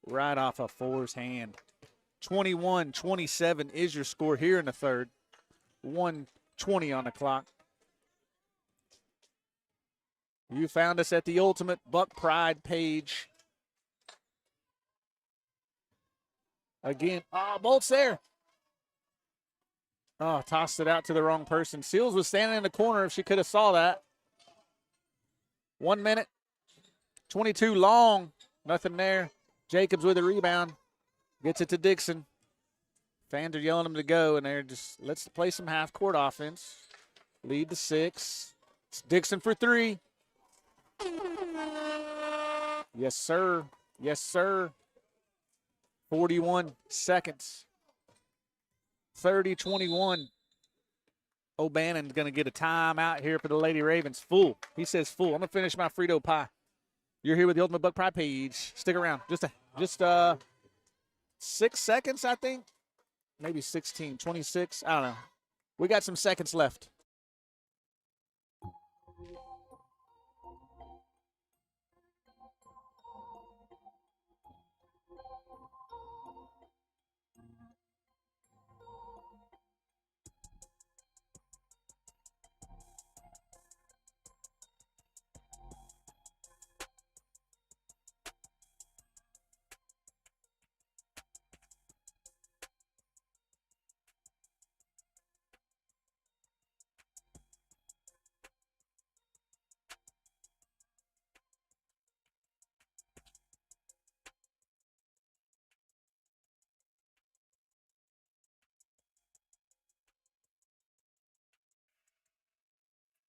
Right off of Four's hand. 21-27 is your score here in the third. 1:20 on the clock. You found us at the Ultimate Buck Pride page. Again, Bolt's there. Oh, tossed it out to the wrong person. Seals was standing in the corner if she could have saw that. 1 minute. 22 long. Nothing there. Jacobs with a rebound. Gets it to Dixon. Fans are yelling them to go, and they're just, let's play some half-court offense. Lead to 6. It's Dixon for 3. Yes, sir. Yes, sir. 41 seconds. 30-21. O'Bannon's going to get a timeout here for the Lady Ravens. Full. He says full. I'm going to finish my Frito pie. You're here with the Ultimate Buck Pride page. Stick around. Just 6 seconds, I think. Maybe 16, 26. I don't know. We got some seconds left.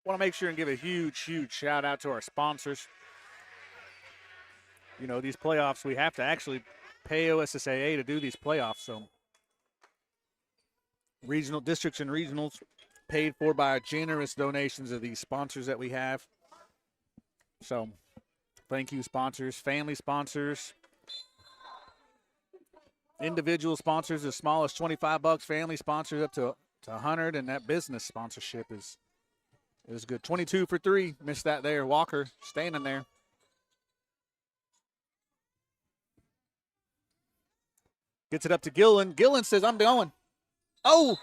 Want to make sure and give a huge, huge shout out to our sponsors. You know, these playoffs, we have to actually pay OSSAA to do these playoffs. So regional districts and regionals paid for by generous donations of these sponsors that we have. So thank you, sponsors, family sponsors, individual sponsors as small as $25, family sponsors up to 100, and that business sponsorship is good. 22 for 3. Missed that there. Walker standing there. Gets it up to Gillen. Gillen says, I'm going. Oh,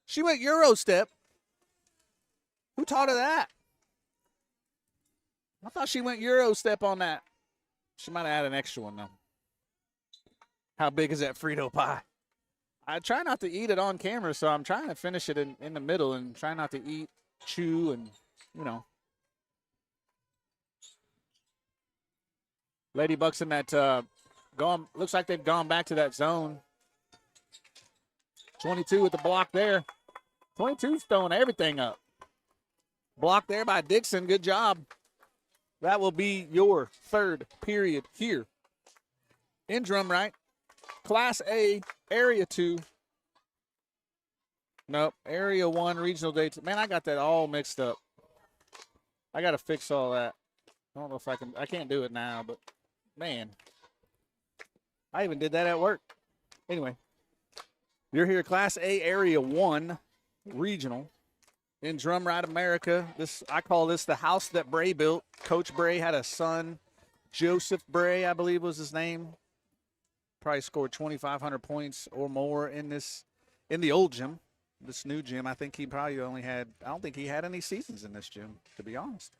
she went Euro step. Who taught her that? I thought she went Euro step on that. She might have had an extra one, though. How big is that Frito pie? I try not to eat it on camera, so I'm trying to finish it in the middle and try not to eat, chew, and, you know. Lady Bucks in that looks like they've gone back to that zone. 22 with the block there. 22's throwing everything up. Block there by Dixon. Good job. That will be your third period here in Drum Right. Class A, Area 2. Nope, Area 1, Regional Day 2. Man, I got that all mixed up. I got to fix all that. I don't know if I can't do it now, but man, I even did that at work. Anyway, you're here, Class A, Area 1, Regional in Drum Right America. I call this the house that Bray built. Coach Bray had a son, Joseph Bray, I believe was his name. Probably scored 2,500 points or more in the old gym. This new gym, I think he probably I don't think he had any seasons in this gym, to be honest.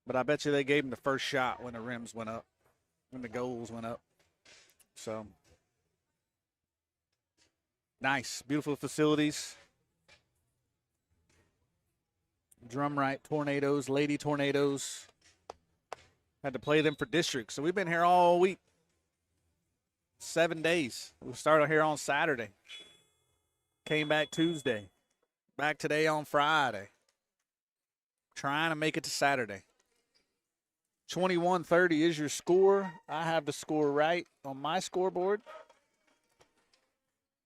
But I bet you they gave him the first shot when the rims went up, when the goals went up. So, nice, beautiful facilities. Drum Right Tornadoes, Lady Tornadoes. Had to play them for district. So we've been here all week. 7 days. We started here on Saturday. Came back Tuesday. Back today on Friday. Trying to make it to Saturday. 21-30 is your score. I have the score right on my scoreboard.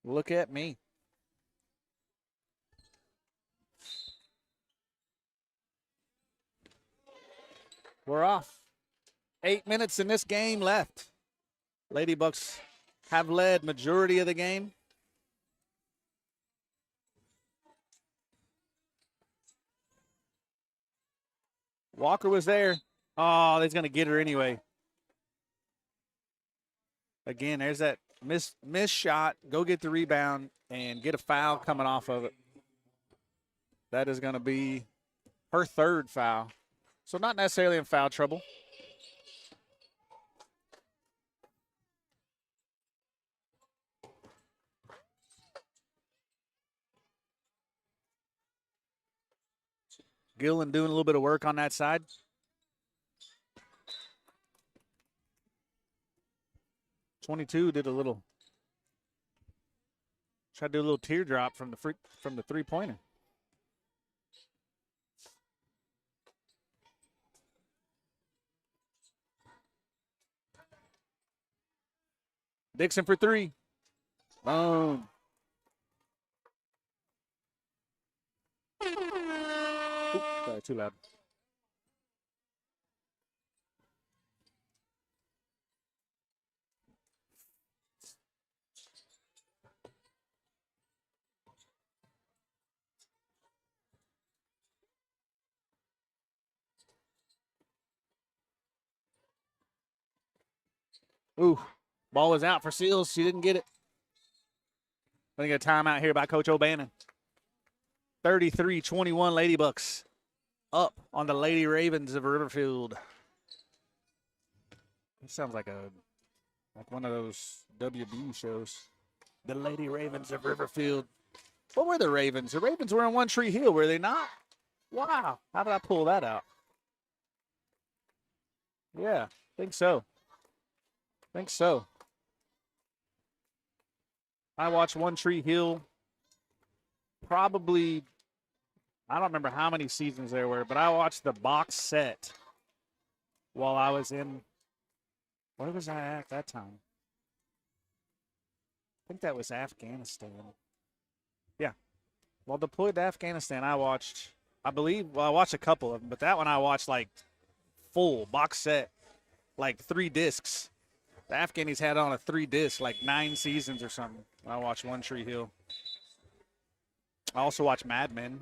Look at me. We're off. 8 minutes in this game left. Lady Bucks have led majority of the game. Walker was there. Oh, he's going to get her anyway. Again, there's that miss shot. Go get the rebound and get a foul coming off of it. That is going to be her third foul. So not necessarily in foul trouble. Gillen doing a little bit of work on that side. '22 did a little, tried to do a little teardrop from the three-pointer. Dixon for three. Boom. Oops, sorry, too loud. Ooh, ball was out for Seals. She didn't get it. I think a timeout here by Coach O'Bannon. 33-21 Lady Bucks up on the Lady Ravens of Riverfield. It sounds like one of those WB shows. The Lady Ravens of Riverfield. What were the Ravens? The Ravens were in One Tree Hill, were they not? Wow. How did I pull that out? Yeah, think so. I watched One Tree Hill probably, I don't remember how many seasons there were, but I watched the box set while I was in, where was I at that time? I think that was Afghanistan. Yeah. While deployed to Afghanistan, I watched a couple of them, but that one I watched like full box set, like 3 discs. The Afghanis had on a 3-disc, like 9 seasons or something. I watched One Tree Hill. I also watched Mad Men.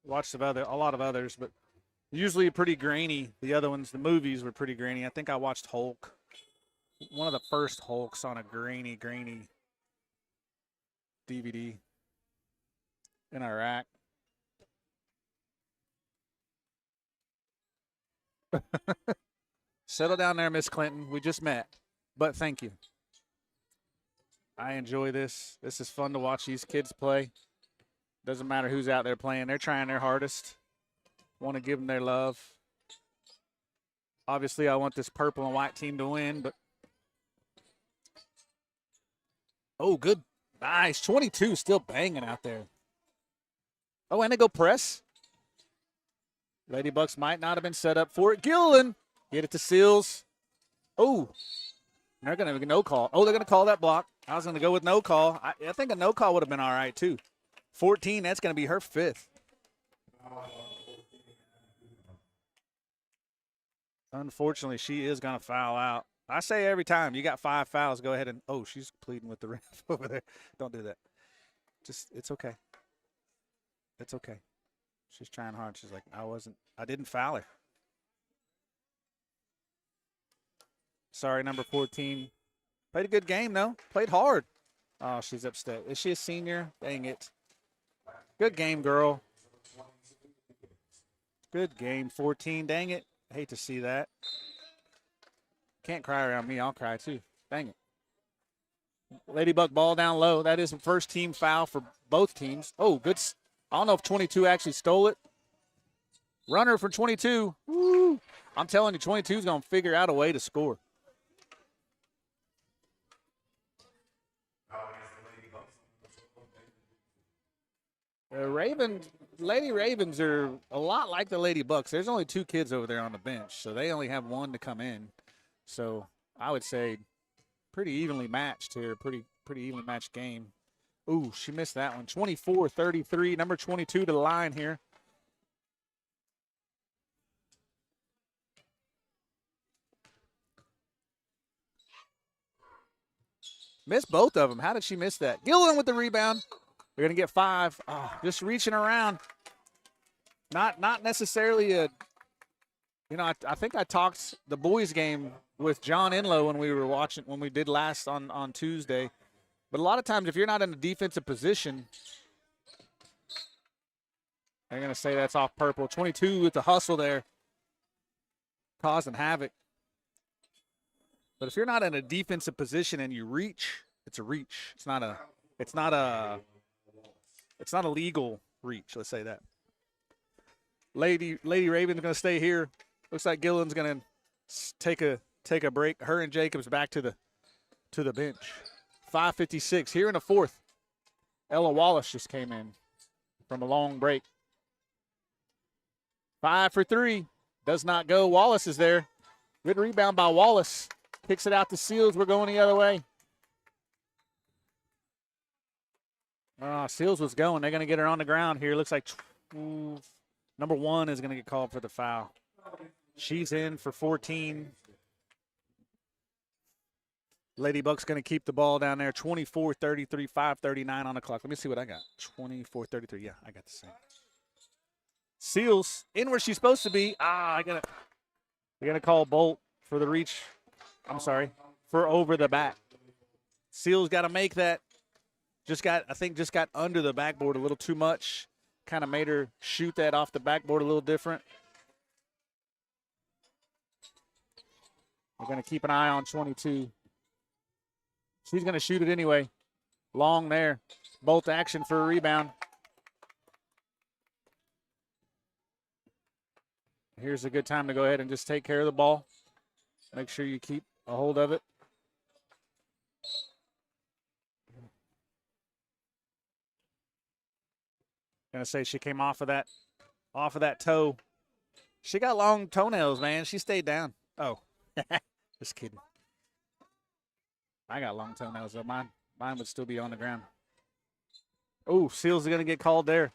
Watched a lot of others, but usually pretty grainy. The other ones, the movies were pretty grainy. I think I watched Hulk. One of the first Hulks on a grainy DVD in Iraq. Settle down there, Miss Clinton. We just met, but thank you. I enjoy this. This is fun to watch these kids play. Doesn't matter who's out there playing. They're trying their hardest. Want to give them their love. Obviously, I want this purple and white team to win, but oh, good. Nice. 22 still banging out there. Oh, and they go press. Lady Bucks might not have been set up for it. Gillen. Get it to Seals. Oh, they're going to no call. Oh, they're going to call that block. I was going to go with no call. I think a no call would have been all right, too. 14, that's going to be her 5th. Unfortunately, she is going to foul out. I say every time, you got 5 fouls, go ahead and, oh, she's pleading with the ref over there. Don't do that. It's okay. It's okay. She's trying hard. She's like, I didn't foul her. Sorry, number 14. Played a good game, though. Played hard. Oh, she's upset. Is she a senior? Dang it. Good game, girl. Good game, 14. Dang it. I hate to see that. Can't cry around me. I'll cry, too. Dang it. Ladybug ball down low. That is the first team foul for both teams. Oh, good. I don't know if 22 actually stole it. Runner for 22. Woo. I'm telling you, 22 is going to figure out a way to score. Lady Ravens are a lot like the Lady Bucks. There's only 2 kids over there on the bench, so they only have 1 to come in. So I would say pretty evenly matched here, pretty evenly matched game. Ooh, she missed that one. 24-33, number 22 to the line here. Missed both of them. How did she miss that? Gilliland with the rebound. They're going to get 5. Oh, just reaching around. Not necessarily a, I think I talked the boys game with John Enlow when we did last on Tuesday. But a lot of times if you're not in a defensive position, they're going to say that's off purple. 22 with the hustle there, causing havoc. But if you're not in a defensive position and you reach, it's a reach. It's not a legal reach, let's say that. Lady Raven's going to stay here. Looks like Gillen's going to take a break. Her and Jacobs back to the bench. 5:56 here in the fourth. Ella Wallace just came in from a long break. 5 for 3. Does not go. Wallace is there. Good rebound by Wallace. Kicks it out to Seals. We're going the other way. Seals was going. They're going to get her on the ground here. Looks like number 1 is going to get called for the foul. She's in for 14. Lady Buck's going to keep the ball down there. 24-33, 5:39 on the clock. Let me see what I got. 24-33. Yeah, I got the same. Seals in where she's supposed to be. I got to call Bolt for the reach. I'm sorry, for over the back. Seals got to make that. Just got under the backboard a little too much. Kind of made her shoot that off the backboard a little different. We're going to keep an eye on 22. She's going to shoot it anyway. Long there. Bolt action for a rebound. Here's a good time to go ahead and just take care of the ball. Make sure you keep a hold of it. Gonna say she came off of that toe. She got long toenails, man. She stayed down. Oh, just kidding. I got long toenails, though. Mine would still be on the ground. Oh, Seals are gonna get called there.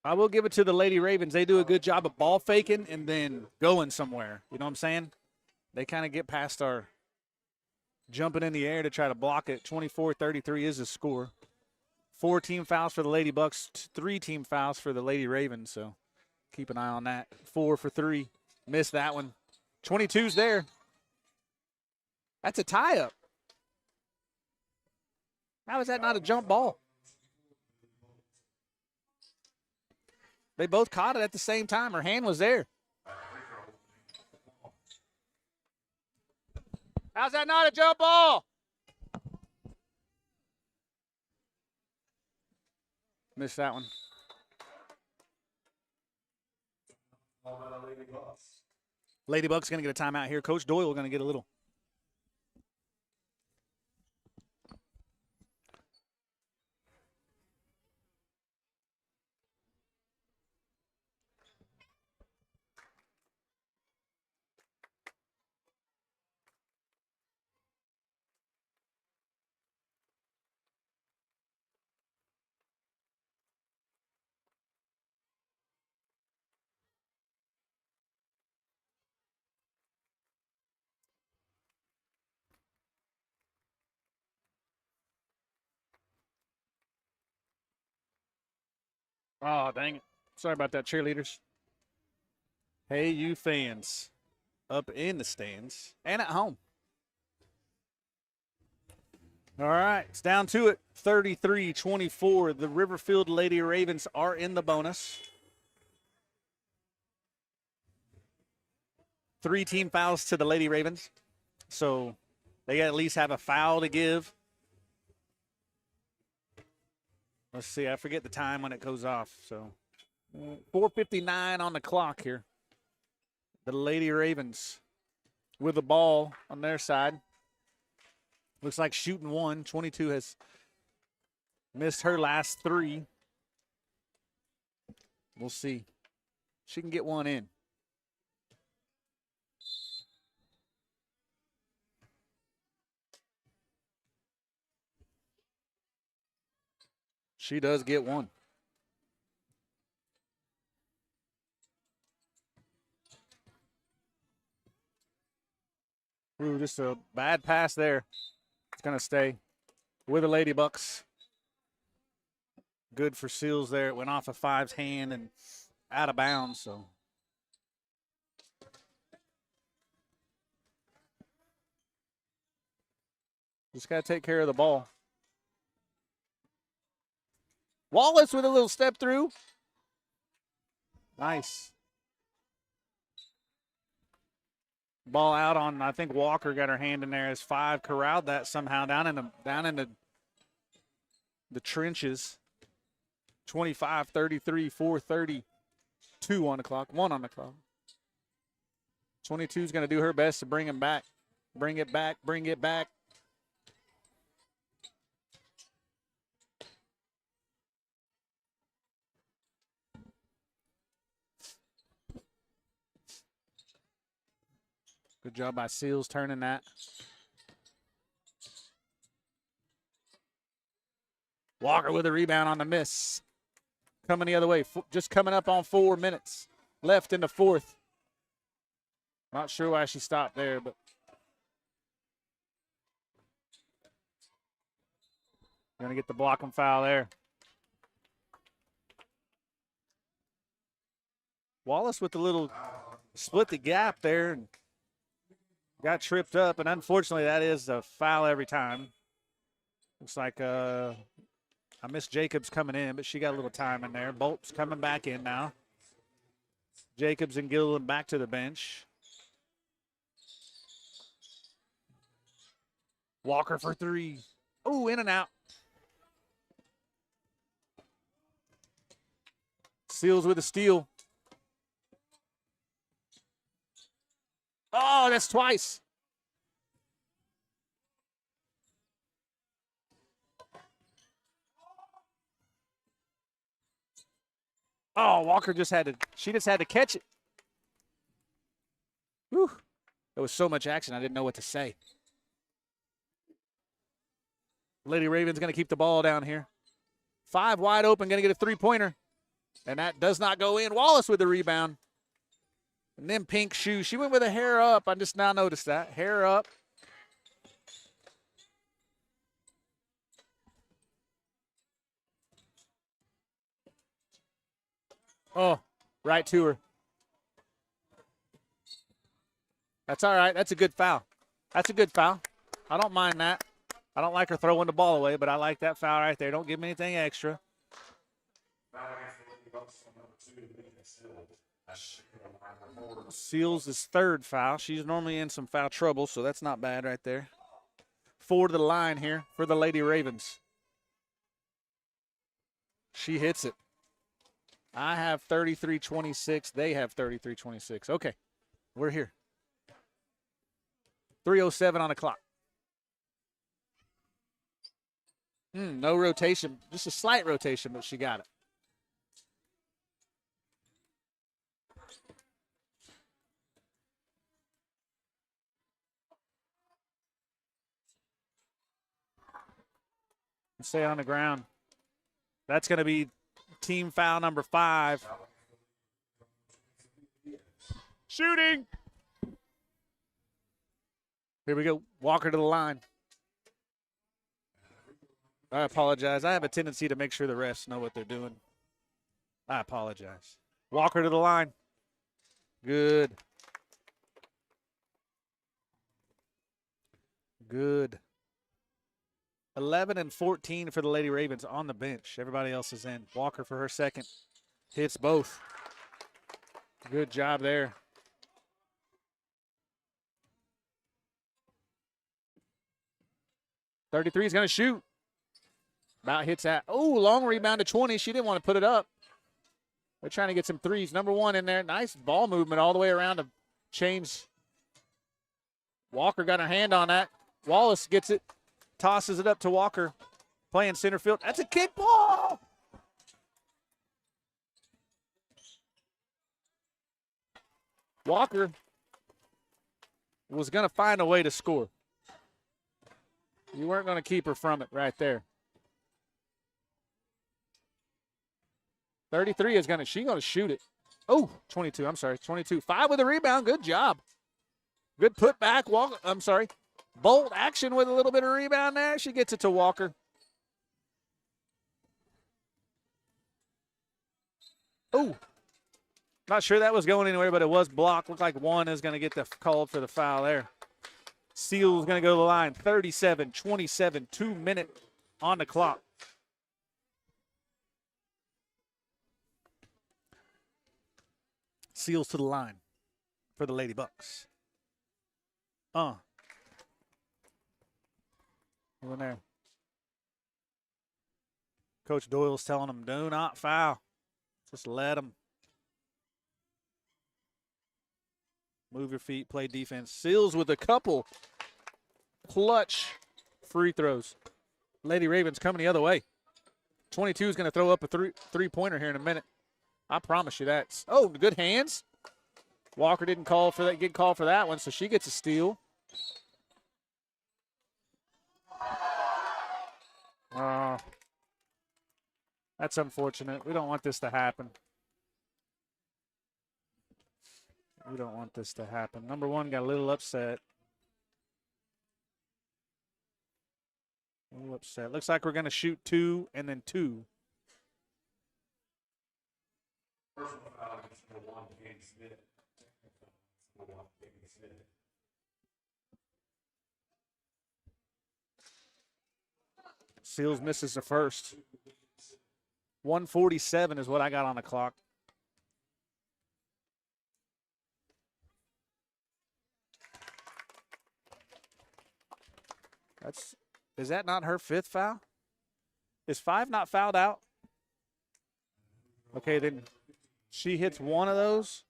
I will give it to the Lady Ravens. They do a good job of ball faking and then going somewhere. You know what I'm saying? They kind of get past our jumping in the air to try to block it. 24-33 is the score. 4 team fouls for the Lady Bucks, 3 team fouls for the Lady Ravens. So keep an eye on that. 4 for 3. Missed that one. 22's there. That's a tie-up. How is that not a jump ball? They both caught it at the same time. Her hand was there. How's that not a jump ball? Missed that one. Lady Buck's going to get a timeout here. Coach Doyle going to get a little. Oh, dang it. Sorry about that, cheerleaders. Hey, you fans up in the stands and at home. All right, it's down to it. 33-24. The Riverfield Lady Ravens are in the bonus. 3 team fouls to the Lady Ravens. So they at least have a foul to give. Let's see, I forget the time when it goes off. So 4:59 on the clock here. The Lady Ravens with the ball on their side. Looks like shooting 1. 22 has missed her last 3. We'll see. She can get one in. She does get one. Ooh, just a bad pass there. It's going to stay with the Lady Bucks. Good for Seals there. It went off of Five's hand and out of bounds, so. Just got to take care of the ball. Wallace with a little step through. Nice. Ball out on, I think Walker got her hand in there as Five corralled that somehow down in the trenches. 25-33, 4:32 on the clock, 1 on the clock. 22 is going to do her best to bring him back. Bring it back, bring it back. Good job by Seals turning that. Walker with a rebound on the miss. Coming the other way, just coming up on 4 minutes left in the fourth. Not sure why she stopped there, but going to get the blocking foul there. Wallace with the little split the gap there and got tripped up, and unfortunately that is a foul every time. Looks like I missed Jacobs coming in, but she got a little time in there. Bolt's coming back in now. Jacobs and Gilliland back to the bench. Walker for 3. Oh, in and out. Seals with a steal. Oh, that's twice. Oh, Walker just had to catch it. Whew. There was so much action, I didn't know what to say. Lady Ravens going to keep the ball down here. Five wide open, going to get a three-pointer. And that does not go in. Wallace with the rebound. And then pink shoes. She went with a hair up. I just now noticed that. Hair up. Oh, right to her. That's all right. That's a good foul. That's a good foul. I don't mind that. I don't like her throwing the ball away, but I like that foul right there. Don't give me anything extra. Seals his third foul. She's normally in some foul trouble, so that's not bad right there. 4 to the line here for the Lady Ravens. She hits it. I have 33-26. They have 33-26. Okay, we're here. 3:07 on the clock. No rotation. Just a slight rotation, but she got it. Stay on the ground. That's going to be team foul number 5. Shooting. Here we go. Walker to the line. I apologize. I have a tendency to make sure the refs know what they're doing. I apologize. Walker to the line. Good. Good. 11 and 14 for the Lady Ravens on the bench. Everybody else is in. Walker for her second. Hits both. Good job there. .33 is going to shoot. About hits that. Oh, long rebound to 20. She didn't want to put it up. They're trying to get some threes. Number 1 in there. Nice ball movement all the way around to change. Walker got her hand on that. Wallace gets it. Tosses it up to Walker. Playing center field. That's a kick ball. Walker was going to find a way to score. You weren't going to keep her from it right there. 33 is going to, she's going to shoot it. Oh, 22, I'm sorry, 22. 5 with a rebound, good job. Good putback. Bolt action with a little bit of rebound there. She gets it to Walker. Oh, not sure that was going anywhere, but it was blocked. Looked like one is going to get the called for the foul there. Seals going to go to the line. 37-27, 2 minutes on the clock. Seals to the line for the Lady Bucks. In there. Coach Doyle's telling them, do not foul. Just let them. Move your feet, play defense. Seals with a couple clutch free throws. Lady Ravens coming the other way. 22 is going to throw up a three-pointer here in a minute. I promise you that. Oh, good hands. Walker didn't call for that. Get called for that one, so she gets a steal. That's unfortunate. We don't want this to happen. We don't want this to happen. Number one got a little upset. A little upset. Looks like we're going to shoot 2 and then 2. Seals misses the first. 147 is what I got on the clock. Is that not her 5th foul? Is 5 not fouled out? Okay, then she hits one of those.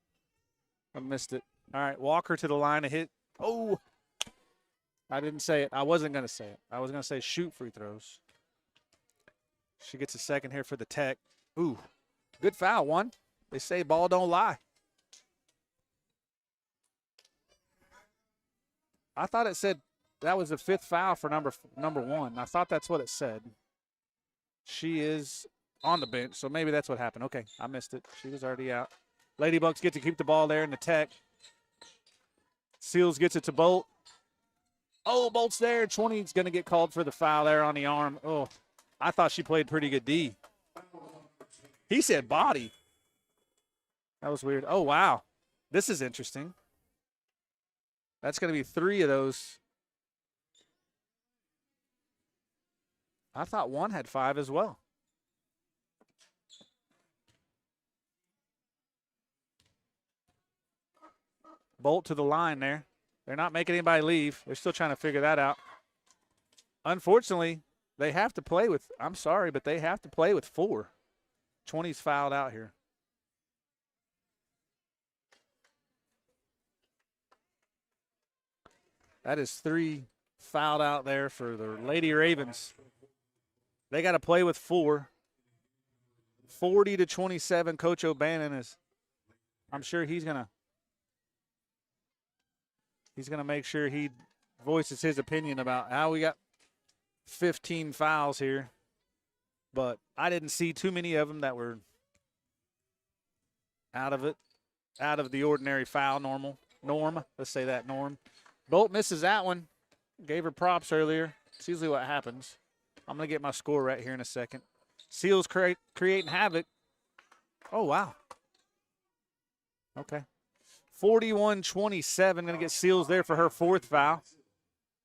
I missed it. All right, Walker to the line to hit. Oh, I didn't say it. I wasn't going to say it. I was going to say shoot free throws. She gets a second here for the Tech. Ooh, good foul, one. They say ball don't lie. I thought it said that was the 5th foul for number one. I thought that's what it said. She is on the bench, so maybe that's what happened. Okay, I missed it. She was already out. Lady Bucks get to keep the ball there in the Tech. Seals gets it to Bolt. Oh, Bolt's there. 20's going to get called for the foul there on the arm. Oh, I thought she played pretty good D. He said body. That was weird. Oh, wow. This is interesting. That's going to be 3 of those. I thought one had 5 as well. Bolt to the line there. They're not making anybody leave. They're still trying to figure that out. Unfortunately, they have to play with, I'm sorry, but they have to play with 4. 20's fouled out here. That is 3 fouled out there for the Lady Ravens. They got to play with 4. 40-27. Coach O'Bannon is, I'm sure he's going to make sure he voices his opinion about how we got 15 fouls here. But I didn't see too many of them that were out of the ordinary foul norm. Let's say that norm. Bolt misses that one. Gave her props earlier. It's usually what happens. I'm going to get my score right here in a second. Seals creating havoc. Oh, wow. Okay. 41-27. Going to get Seals there for her 4th foul.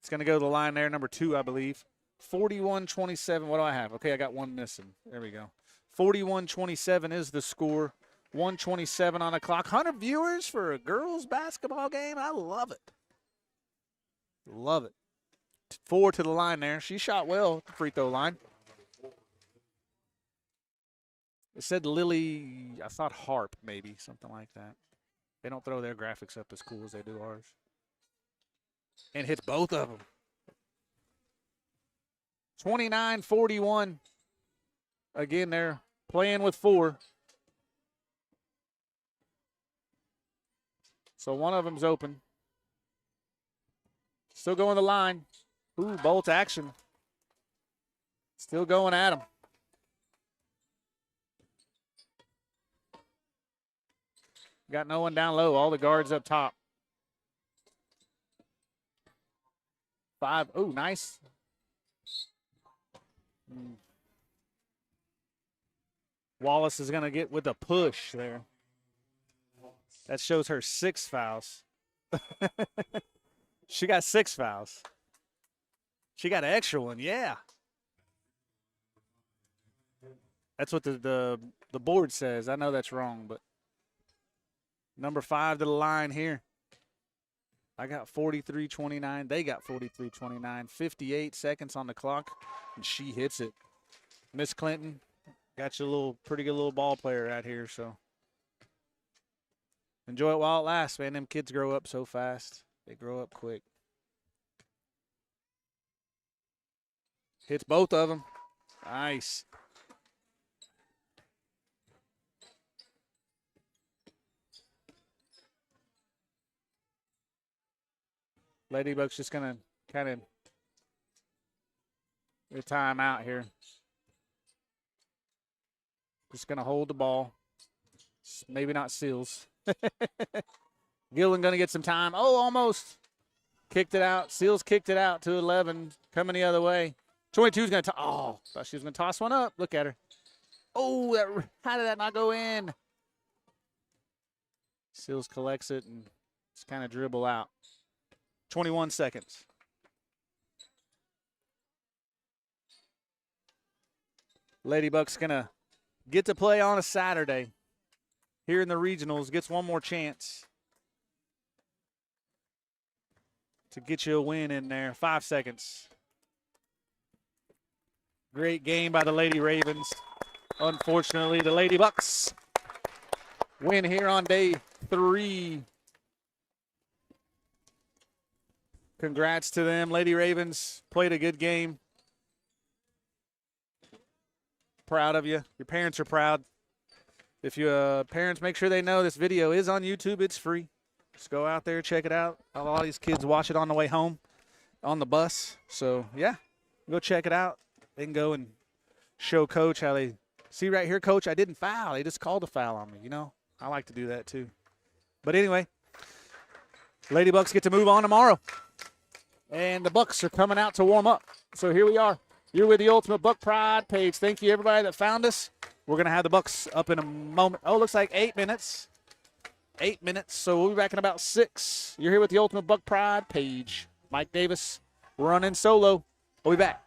It's going to go to the line there, number 2, I believe. 41-27. What do I have? Okay, I got one missing. There we go. 41-27 is the score. 127 on the clock. 100 viewers for a girls' basketball game. I love it. Love it. 4 to the line there. She shot well at the free throw line. It said Lily, I thought Harp maybe, something like that. They don't throw their graphics up as cool as they do ours. And hits both of them. 29-41. Again, they're playing with 4. So one of them's open. Still going the line. Ooh, Bolt action. Still going at him. Got no one down low. All the guards up top. 5. Oh, nice. Wallace is going to get with a push there. That shows her 6 fouls. She got 6 fouls. She got an extra one, yeah. That's what the board says. I know that's wrong, but number 5 to the line here. I got 43-29. They got 43-29. 58 seconds on the clock, and she hits it. Miss Clinton, got you a little pretty good little ball player out here, so enjoy it while it lasts, man. Them kids grow up so fast. They grow up quick. Hits both of them. Nice. Ladybug's just going to kind of get time out here. Just going to hold the ball. Maybe not Seals. Gillen going to get some time. Oh, almost. Kicked it out. Seals kicked it out to 11. Coming the other way. 22 is going to thought she was going to toss one up. Look at her. Oh, how did that not go in? Seals collects it and just kind of dribble out. 21 seconds. Ladybuck's going to get to play on a Saturday here in the regionals. Gets one more chance to get you a win in there. 5 seconds. Great game by the Lady Ravens. Unfortunately, the Lady Bucks win here on day 3. Congrats to them. Lady Ravens played a good game. Proud of you. Your parents are proud. If you parents, make sure they know this video is on YouTube. It's free. Just go out there, check it out. A lot of these kids watch it on the way home on the bus. So, yeah, go check it out. They can go and show Coach how they – see right here, Coach, I didn't foul. They just called a foul on me, you know. I like to do that too. But anyway, Lady Bucks get to move on tomorrow. And the Bucks are coming out to warm up. So here we are. You're with the Ultimate Buck Pride page. Thank you, everybody that found us. We're going to have the Bucks up in a moment. Oh, looks like 8 minutes. 8 minutes. So we'll be back in about 6. You're here with the Ultimate Buck Pride page. Mike Davis running solo. We'll be back.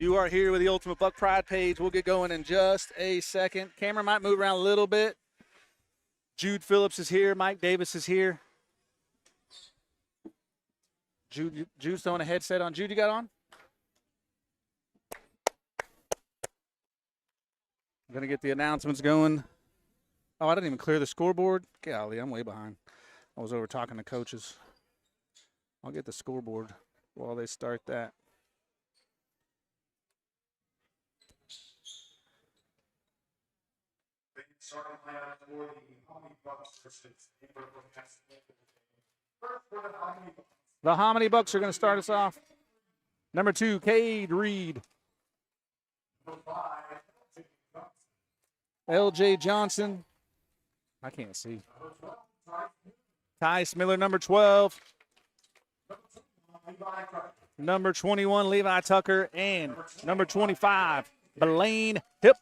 You are here with the Ultimate Buck Pride page. We'll get going in just a second. Camera might move around a little bit. Jude Phillips is here. Mike Davis is here. Jude's throwing a headset on. Jude, you got on? I'm going to get the announcements going. Oh, I didn't even clear the scoreboard. Golly, I'm way behind. I was over talking to coaches. I'll get the scoreboard while they start that. The Hominy Bucks are going to start us off. Number 2, Cade Reed. L.J. Johnson. I can't see. Ty Smiller, number 12. Number 21, Levi Tucker. And number 25, Blaine Hip.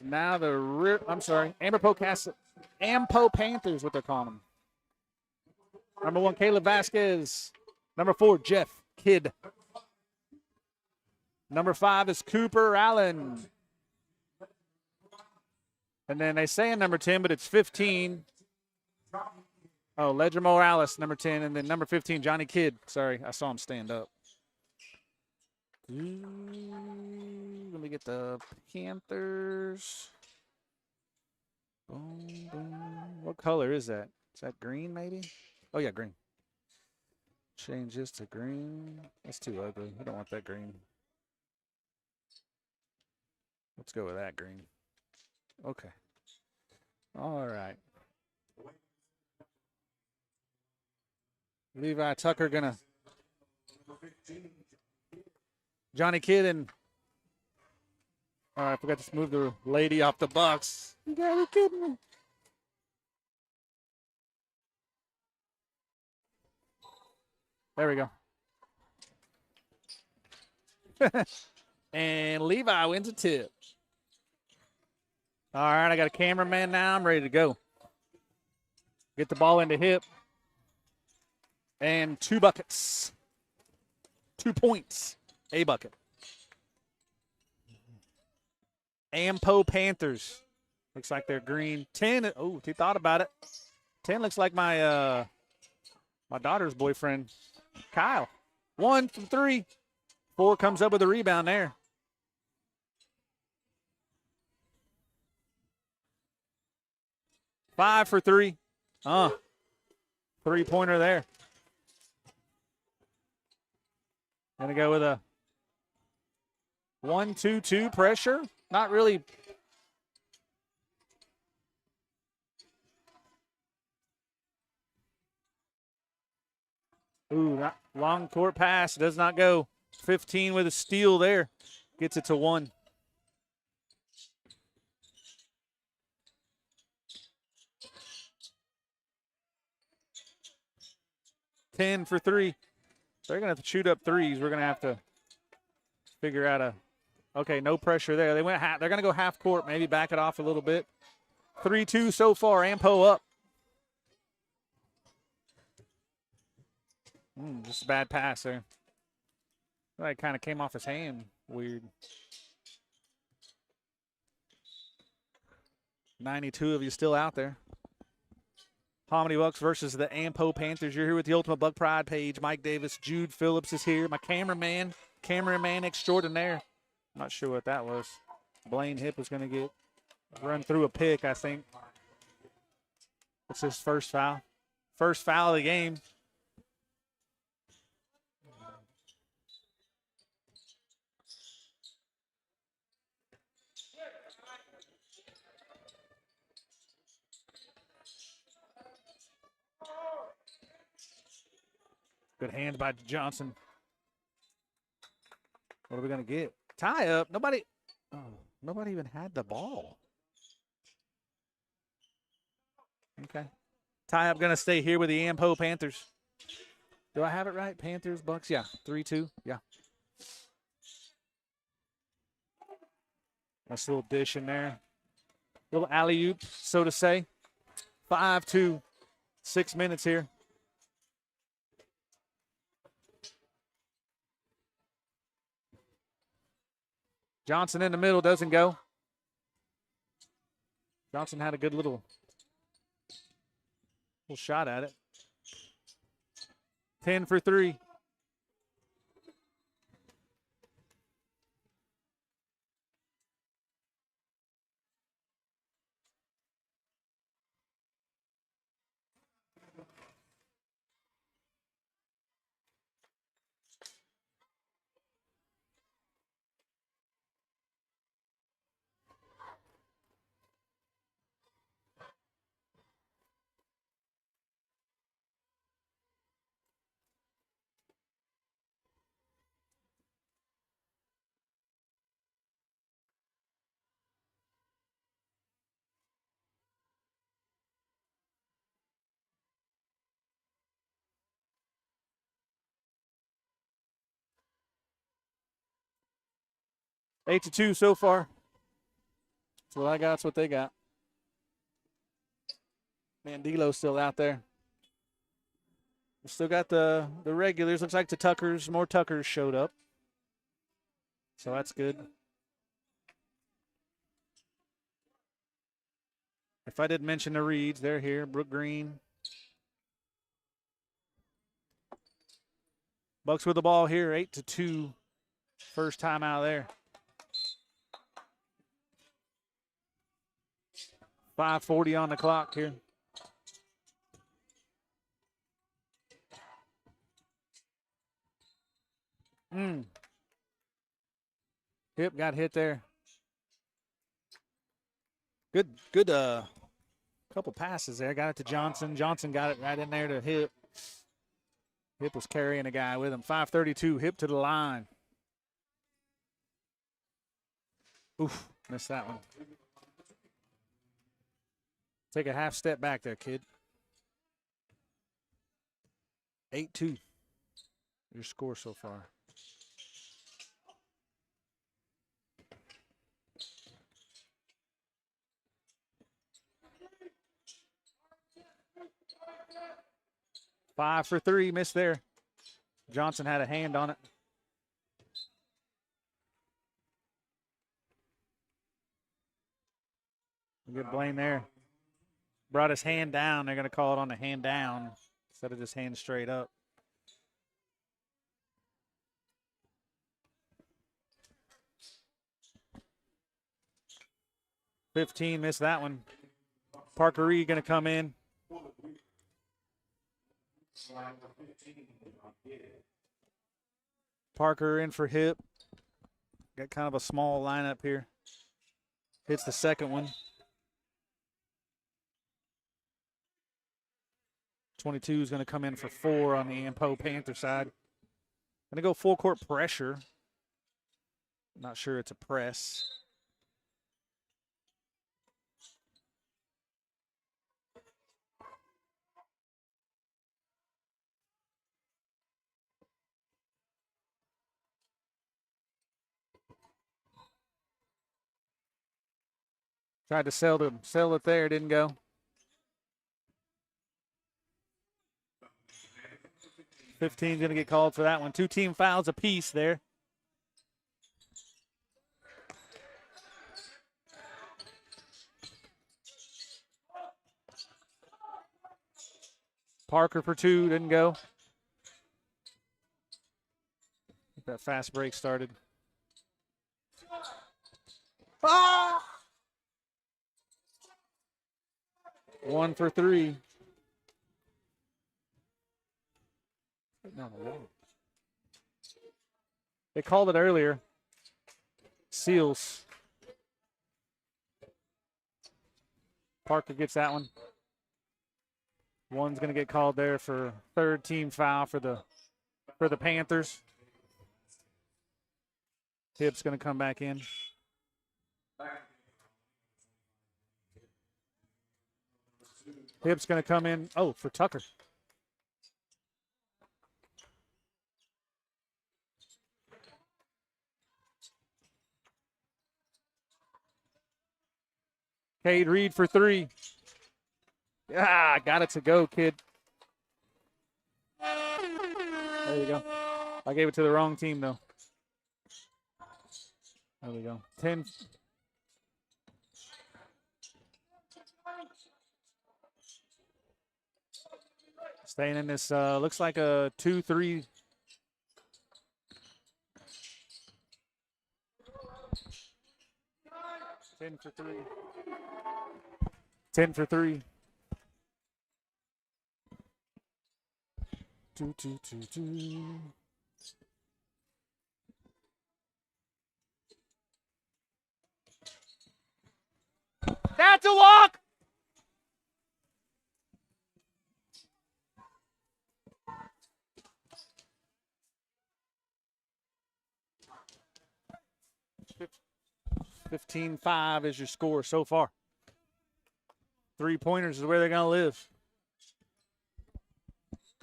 Now Amber-Pocasset. Ampo Panthers, what they're calling them. Number 1, Caleb Vasquez. Number 4, Jeff Kidd. Number 5 is Cooper Allen. And then they say number 10, but it's 15. Oh, Ledger Morales, number 10. And then number 15, Johnny Kidd. Sorry, I saw him stand up. Let me get the Panthers. Boom, boom. What color is that? Is that green, maybe? Oh, yeah, green. Change this to green. That's too ugly. We don't want that green. Let's go with that green. Okay. All right. Levi Tucker gonna. Johnny Kidd and. All right, I forgot to move the lady off the Bucks. You gotta be kidding me. There we go. And Levi wins a tip. All right, I got a cameraman now. I'm ready to go. Get the ball into Hip. And 2 buckets. 2 points. A bucket. Ampo Panthers. Looks like they're green. 10. Oh, he thought about it. 10 looks like my daughter's boyfriend, Kyle. 1 from 3. 4 comes up with a rebound there. Five for 3. 3-pointer there. Gonna go with a 1-2-2 pressure. Not really. Ooh, long court pass. Does not go. 15 with a steal there. Gets it to 1. $10 for 3. They're going to have to shoot up threes. We're going to have to figure out okay, no pressure there. They're going to go half court, maybe back it off a little bit. 3-2 so far. Ampo up. Just a bad pass there. That kind of came off his hand. Weird. 92 of you still out there. Hominy Bucks versus the Ampo Panthers. You're here with the Ultimate Buck Pride page. Mike Davis, Jude Phillips is here. My cameraman extraordinaire. I'm not sure what that was. Blaine Hip is going to run through a pick, I think. It's his first foul. First foul of the game. Good hands by Johnson. What are we going to get? Tie up. Nobody even had the ball. Okay. Tie up going to stay here with the Ampo Panthers. Do I have it right? Panthers, Bucks? Yeah. 3-2. Yeah. Nice little dish in there. Little alley-oop, so to say. 5-2. 6 minutes here. Johnson in the middle, doesn't go. Johnson had a good little shot at it. 10 for 3. Eight to 2 so far. That's what I got. That's what they got. Mandilo's still out there. We still got the regulars. Looks like the Tuckers, more Tuckers showed up. So that's good. If I didn't mention the Reeds, they're here. Brooke Green. Bucks with the ball here, 8 to 2. First time out of there. 5:40 on the clock here. Hip got hit there. Good couple passes there. Got it to Johnson. Johnson got it right in there to Hip. Hip was carrying a guy with him. 5:32, Hip to the line. Oof, missed that one. Take a half step back there, kid. 8-2, your score so far. Five for 3, missed there. Johnson had a hand on it. Good blame there. Brought his hand down. They're going to call it on the hand down instead of just hand straight up. $15, missed that one. Parker Reed going to come in. Parker in for Hip. Got kind of a small lineup here. Hits the second one. 22 is going to come in for 4 on the Ampo Panther side. Going to go full court pressure. Not sure it's a press. Tried to sell it there, didn't go. $15 going to get called for that one. 2 team fouls apiece there. Parker for 2, didn't go. Get that fast break started. Ah! 1 for 3. They called it earlier. Seals. Parker gets that one. One's going to get called there for 3rd team foul for the Panthers. Hip's going to come back in. Hip's going to come in. Oh, for Tucker. Cade Reed for 3. Ah, got it to go, kid. There you go. I gave it to the wrong team, though. There we go. 10. Staying in this, looks like a 2-3. Ten for three. 10 for 3. 2, 2, 2, 2. That's a walk! $15-5 is your score so far. 3-pointers is where they're going to live.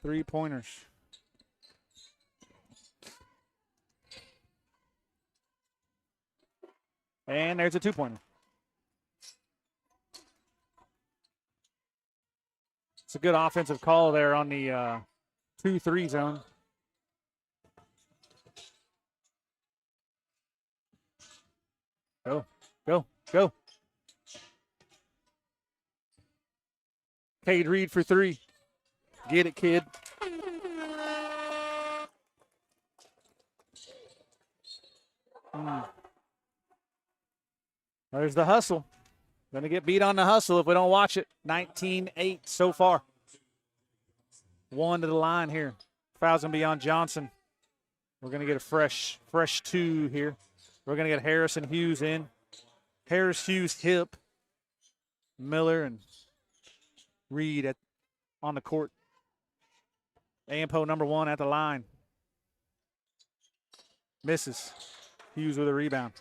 3-pointers. And there's a 2-pointer. It's a good offensive call there on the 2-3 zone. Go, go, go. Cade Reed for 3. Get it, kid. There's the hustle. Going to get beat on the hustle if we don't watch it. 19-8 so far. 1 to the line here. Foul's going to be on Johnson. We're going to get a fresh 2 here. We're going to get Harris and Hughes in. Harris, Hughes, Hip, Miller, and Reed on the court. Ampo number 1 at the line. Misses. Hughes with a rebound.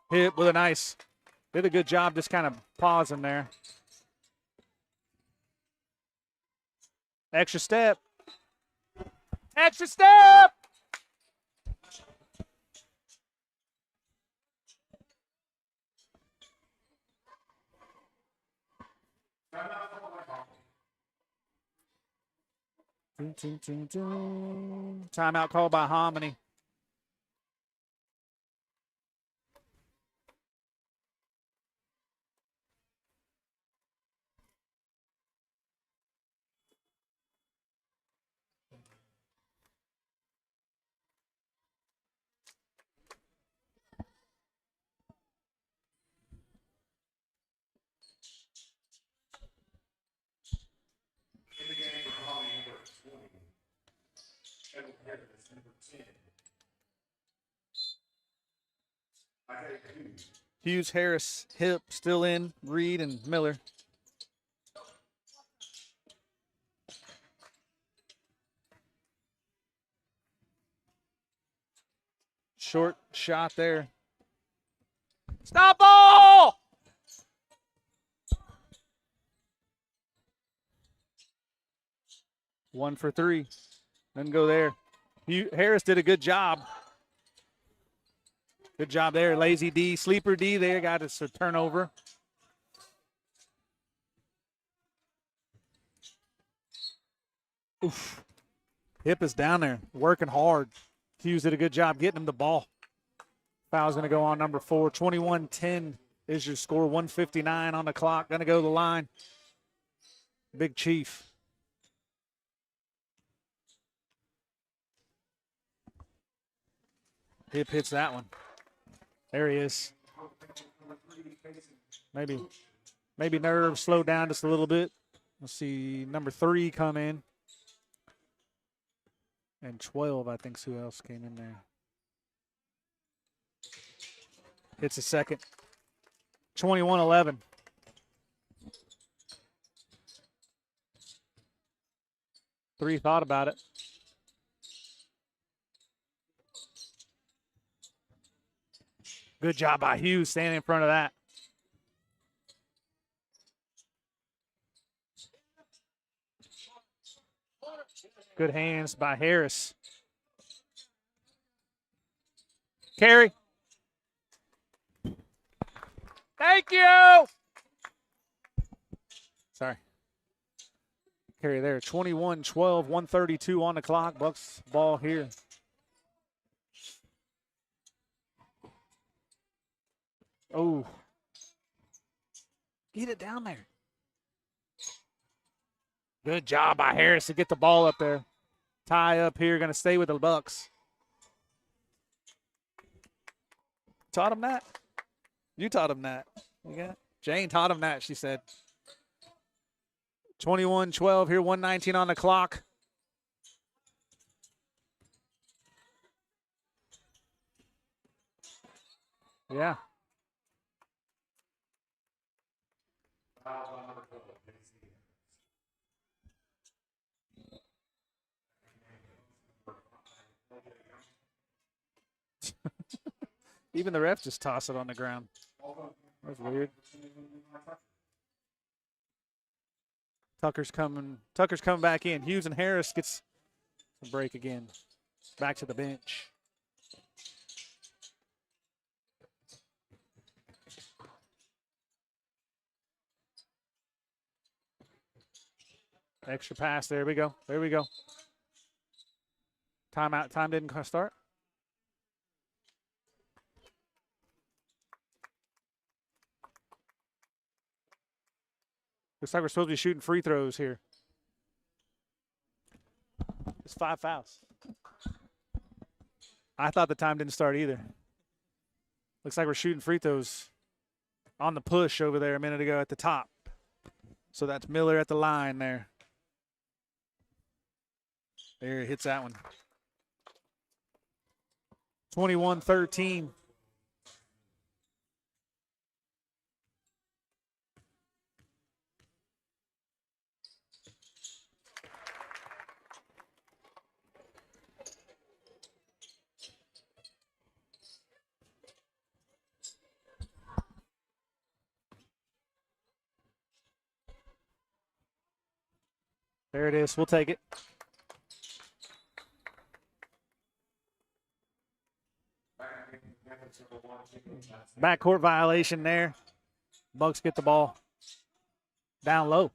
Hip with a nice, did a good job just kind of pausing there. Extra step. Extra step! Timeout called by Hominy. Hughes, Harris, Hip still in, Reed, and Miller. Short shot there. Stop ball! One for 3. Doesn't go there. Harris did a good job. Good job there. Lazy D, sleeper D there. Got us a turnover. Oof. Hip is down there, working hard. Hughes did a good job getting him the ball. Foul's going to go on number 4. 21-10 is your score. 1:59 on the clock. Going to go to the line. Big Chief. Hip hits that one. There he is. Maybe nerves slow down just a little bit. Let's see number 3 come in. And 12, I think, who else came in there. Hits a second. 21-11. Three thought about it. Good job by Hughes standing in front of that. Good hands by Harris. Carry. Thank you. Sorry. Carry there. 21-12, 132 on the clock. Bucks ball here. Oh. Get it down there. Good job by Harris to get the ball up there. Tie up here. Going to stay with the Bucks. Taught him that? You taught him that. Yeah. Jane taught him that, she said. 21-12 here, 119 on the clock. Yeah. Even the ref just toss it on the ground. That's weird. Tucker's coming back in. Hughes and Harris gets a break again. Back to the bench. Extra pass. There we go. There we go. Timeout. Time didn't start. Looks like we're supposed to be shooting free throws here. It's 5 fouls. I thought the time didn't start either. Looks like we're shooting free throws on the push over there a minute ago at the top. So that's Miller at the line there. There, he hits that one. 21-13. There it is. We'll take it. Backcourt violation there. Bucks get the ball down low.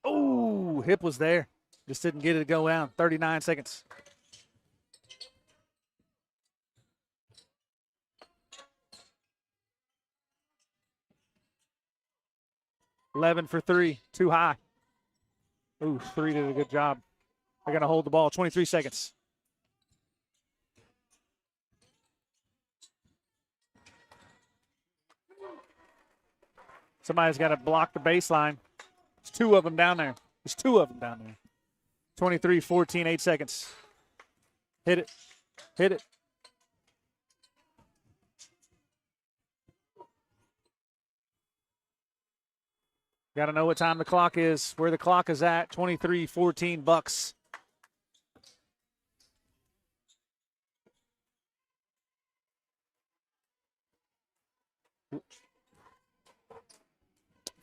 Oh, hip was there. Just didn't get it to go down. 39 seconds. $11 for 3. Too high. Ooh, 3 did a good job. They're going to hold the ball. 23 seconds. Somebody's got to block the baseline. There's 2 of them down there. 23-14, 8 seconds. Hit it. Hit it. Got to know what time the clock is, where the clock is at. 23-14 Bucks.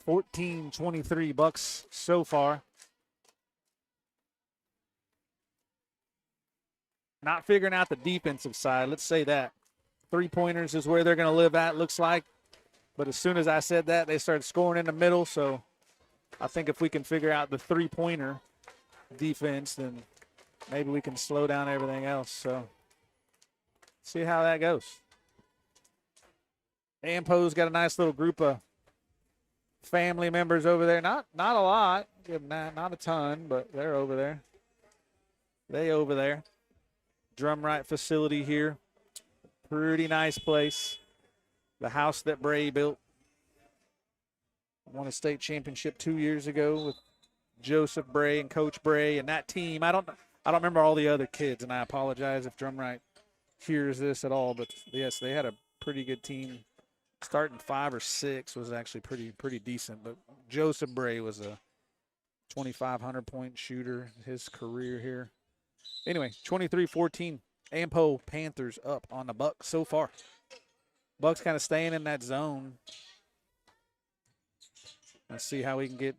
$14-23 Bucks so far. Not figuring out the defensive side, let's say that. 3-pointers is where they're going to live at, looks like. But as soon as I said that, they started scoring in the middle. So I think if we can figure out the 3-pointer defense, then maybe we can slow down everything else. So see how that goes. Ampo's got a nice little group of family members over there. Not a lot, not a ton, but they're over there. They over there. Drum right facility here. Pretty nice place. The house that Bray built. Won a state championship 2 years ago with Joseph Bray and Coach Bray and that team. I don't remember all the other kids, and I apologize if Drumright hears this at all. But yes, they had a pretty good team. Starting 5 or 6 was actually pretty decent. But Joseph Bray was a 2,500-point shooter his career here. Anyway, 23-14. Ampo Panthers up on the Bucks so far. Bucks kind of staying in that zone. Let's see how we can get.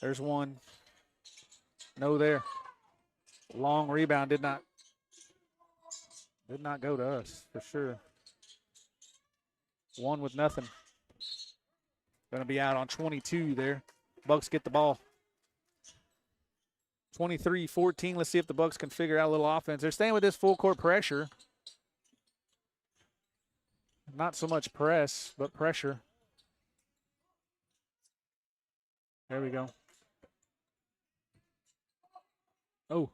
There's one. No there. Long rebound did not go to us for sure. 1 with nothing. Going to be out on 22 there. Bucks get the ball. 23-14. Let's see if the Bucks can figure out a little offense. They're staying with this full court pressure. Not so much press, but pressure. There we go. Oh.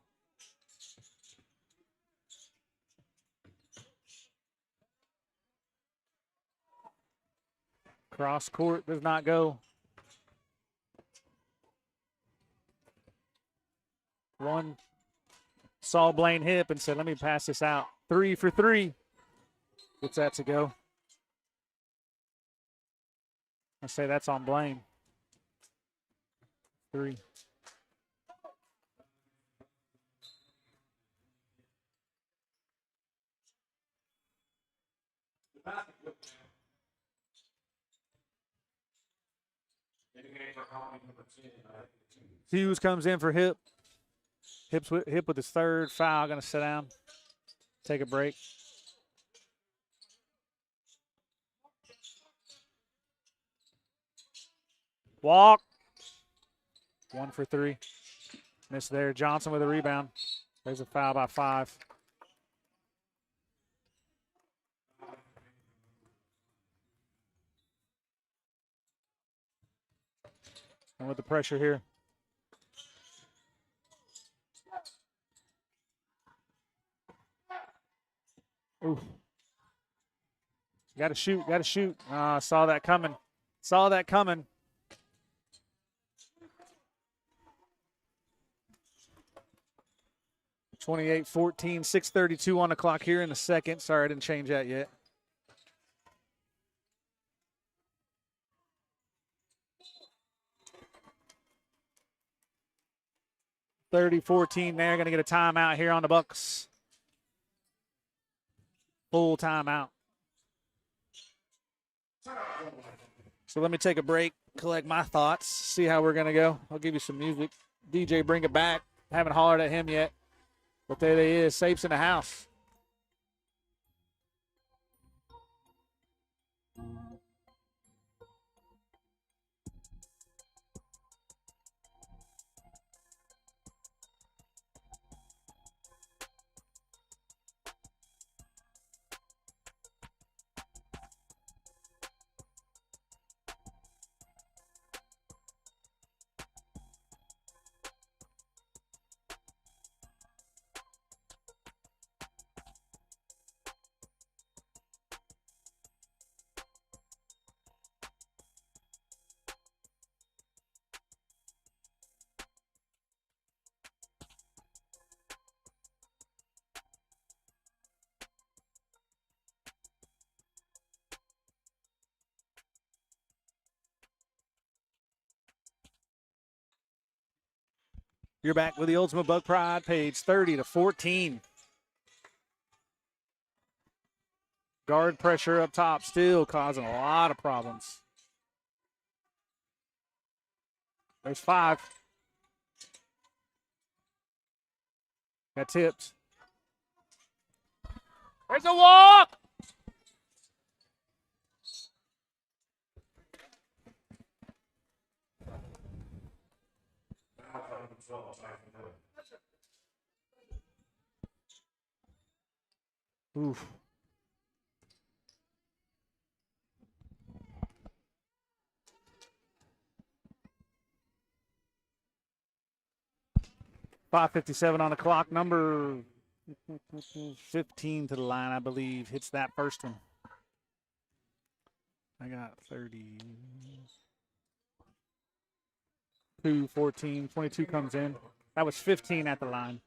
Cross court does not go. One saw Blaine hip and said, let me pass this out. 3 for 3. Gets that to go. I say that's on Blaine. 3. Hughes comes in for hip. Hip with his third foul. Going to sit down. Take a break. Walk. 1 for 3. Missed there. Johnson with a rebound. There's a foul by 5. And with the pressure here. Ooh. Got to shoot, got to shoot. Saw that coming. Saw that coming. (28-14), 6:32 on the clock here in the second. Sorry, I didn't change that yet. (30-14) there. Going to get a timeout here on the Bucks. Full timeout. So let me take a break, collect my thoughts, see how we're going to go. I'll give you some music. DJ, bring it back. Haven't hollered at him yet. But there he is. Safe's in the house. You're back with the Ultimate Bug Pride, page 30-14. Guard pressure up top, still causing a lot of problems. There's 5. Got tipped. There's a walk! Oof. .557 on the clock. Number 15 to the line, I believe, hits that first one. I got 32, 14, 22 comes in. That was 15 at the line.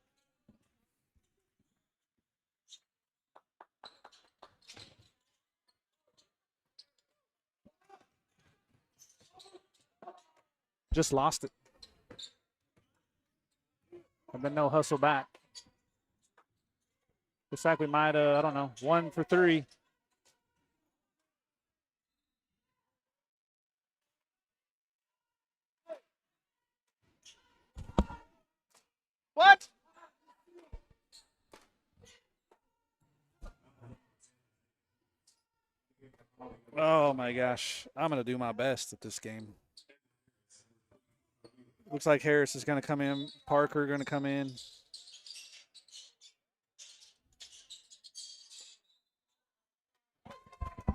Just lost it. And then no hustle back. Looks like we might, I don't know, 1 for 3. What? Oh, my gosh. I'm going to do my best at this game. Looks like Harris is going to come in. Parker going to come in.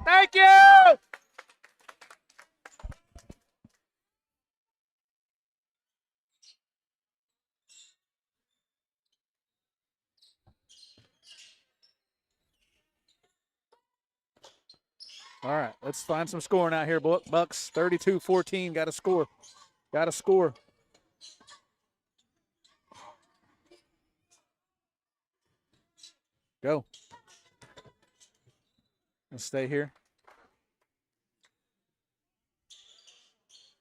Thank you! All right, let's find some scoring out here, Bucks. 32-14, got to score. Got to score. Go. Let's stay here.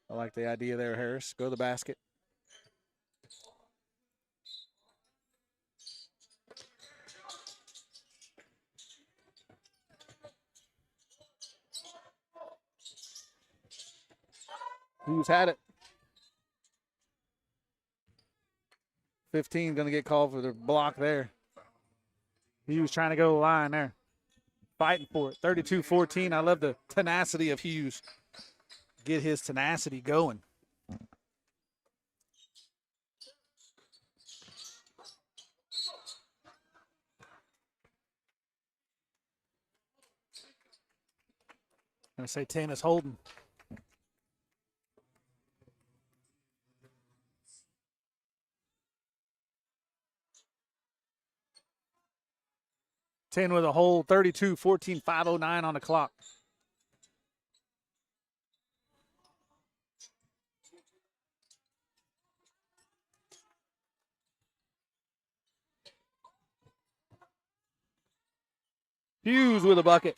I like the idea there, Harris. Go to the basket. Who's had it? 15 going to get called for the block there. He was trying to go to the line there. Fighting for it. 32-14. I love the tenacity of Hughes. Get his tenacity going. I'm going to say 10 is holding. Ten with a hold, 32-14, 5:09 on the clock. Hughes with a bucket.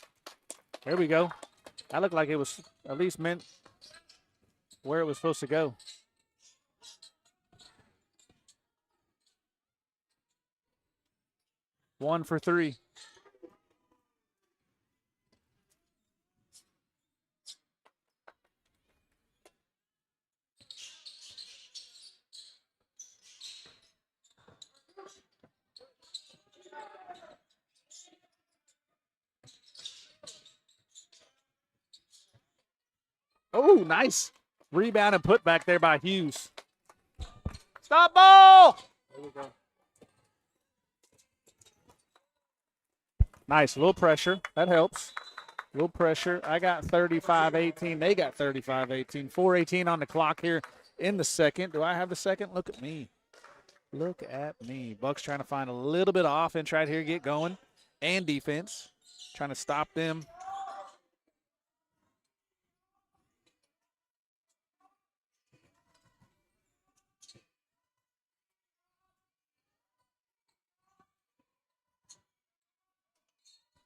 There we go. That looked like it was at least meant where it was supposed to go. One for three. Oh, nice. Rebound and put back there by Hughes. Stop ball. There we go. Nice. A little pressure. That helps. A little pressure. I got 35-18. They got 35-18. 4:18 on the clock here in the second. Do I have the second? Look at me. Look at me. Bucks trying to find a little bit of offense right here, get going, and defense. Trying to stop them.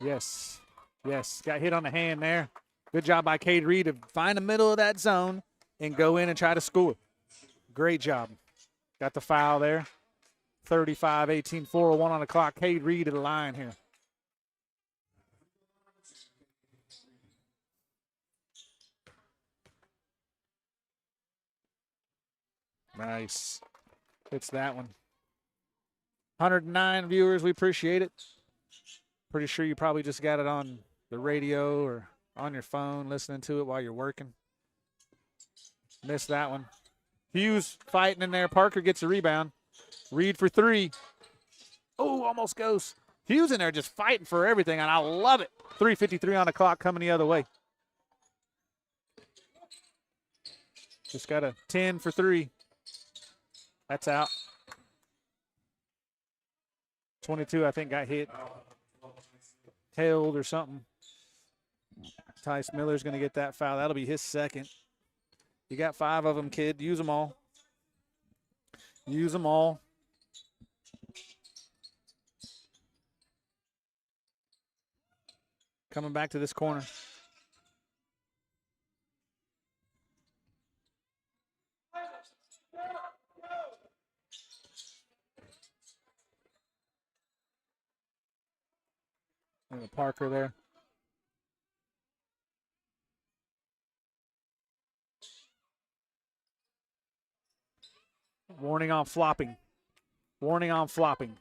Yes. Yes. Got hit on the hand there. Good job by Cade Reed to find the middle of that zone and go in and try to score. Great job. Got the foul there. 35-18, 4:01 on the clock. Cade Reed at the line here. Nice. It's that one. 109 viewers. We appreciate it. Pretty sure you probably just got it on the radio or on your phone listening to it while you're working. Missed that one. Hughes fighting in there. Parker gets a rebound. Reed for three. Oh, almost goes. Hughes in there just fighting for everything, and I love it. 3:53 on the clock coming the other way. Just got a 10 for three. That's out. 22, I think, got hit. Held or something. Tice Miller's going to get that foul. That'll be his second. You got 5 of them, kid. Use them all. Use them all. Coming back to this corner. And Parker there. Warning on flopping. Warning on flopping.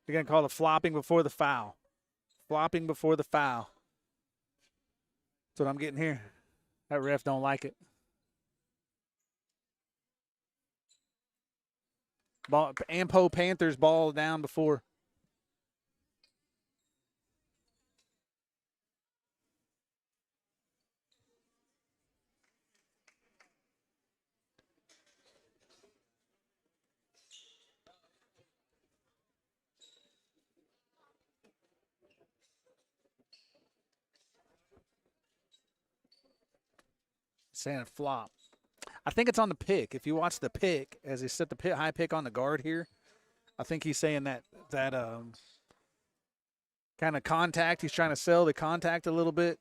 They're going to call the flopping before the foul. Flopping before the foul. That's what I'm getting here. That ref don't like it. Ball, Ampo Panthers ball down before. Saying a flop. I think it's on the pick. If you watch the pick, as he set the high pick on the guard here, I think he's saying that kind of contact. He's trying to sell the contact a little bit.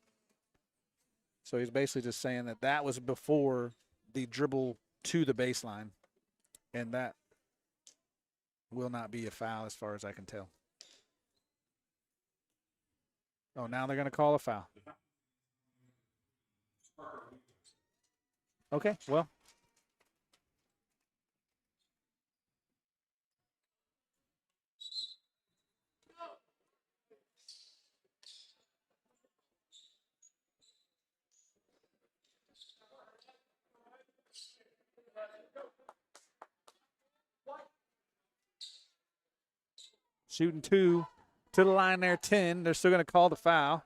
So he's basically just saying that was before the dribble to the baseline, and that will not be a foul as far as I can tell. Oh, now they're going to call a foul. Okay, well. Shooting 2 to the line there, 10. They're still going to call the foul.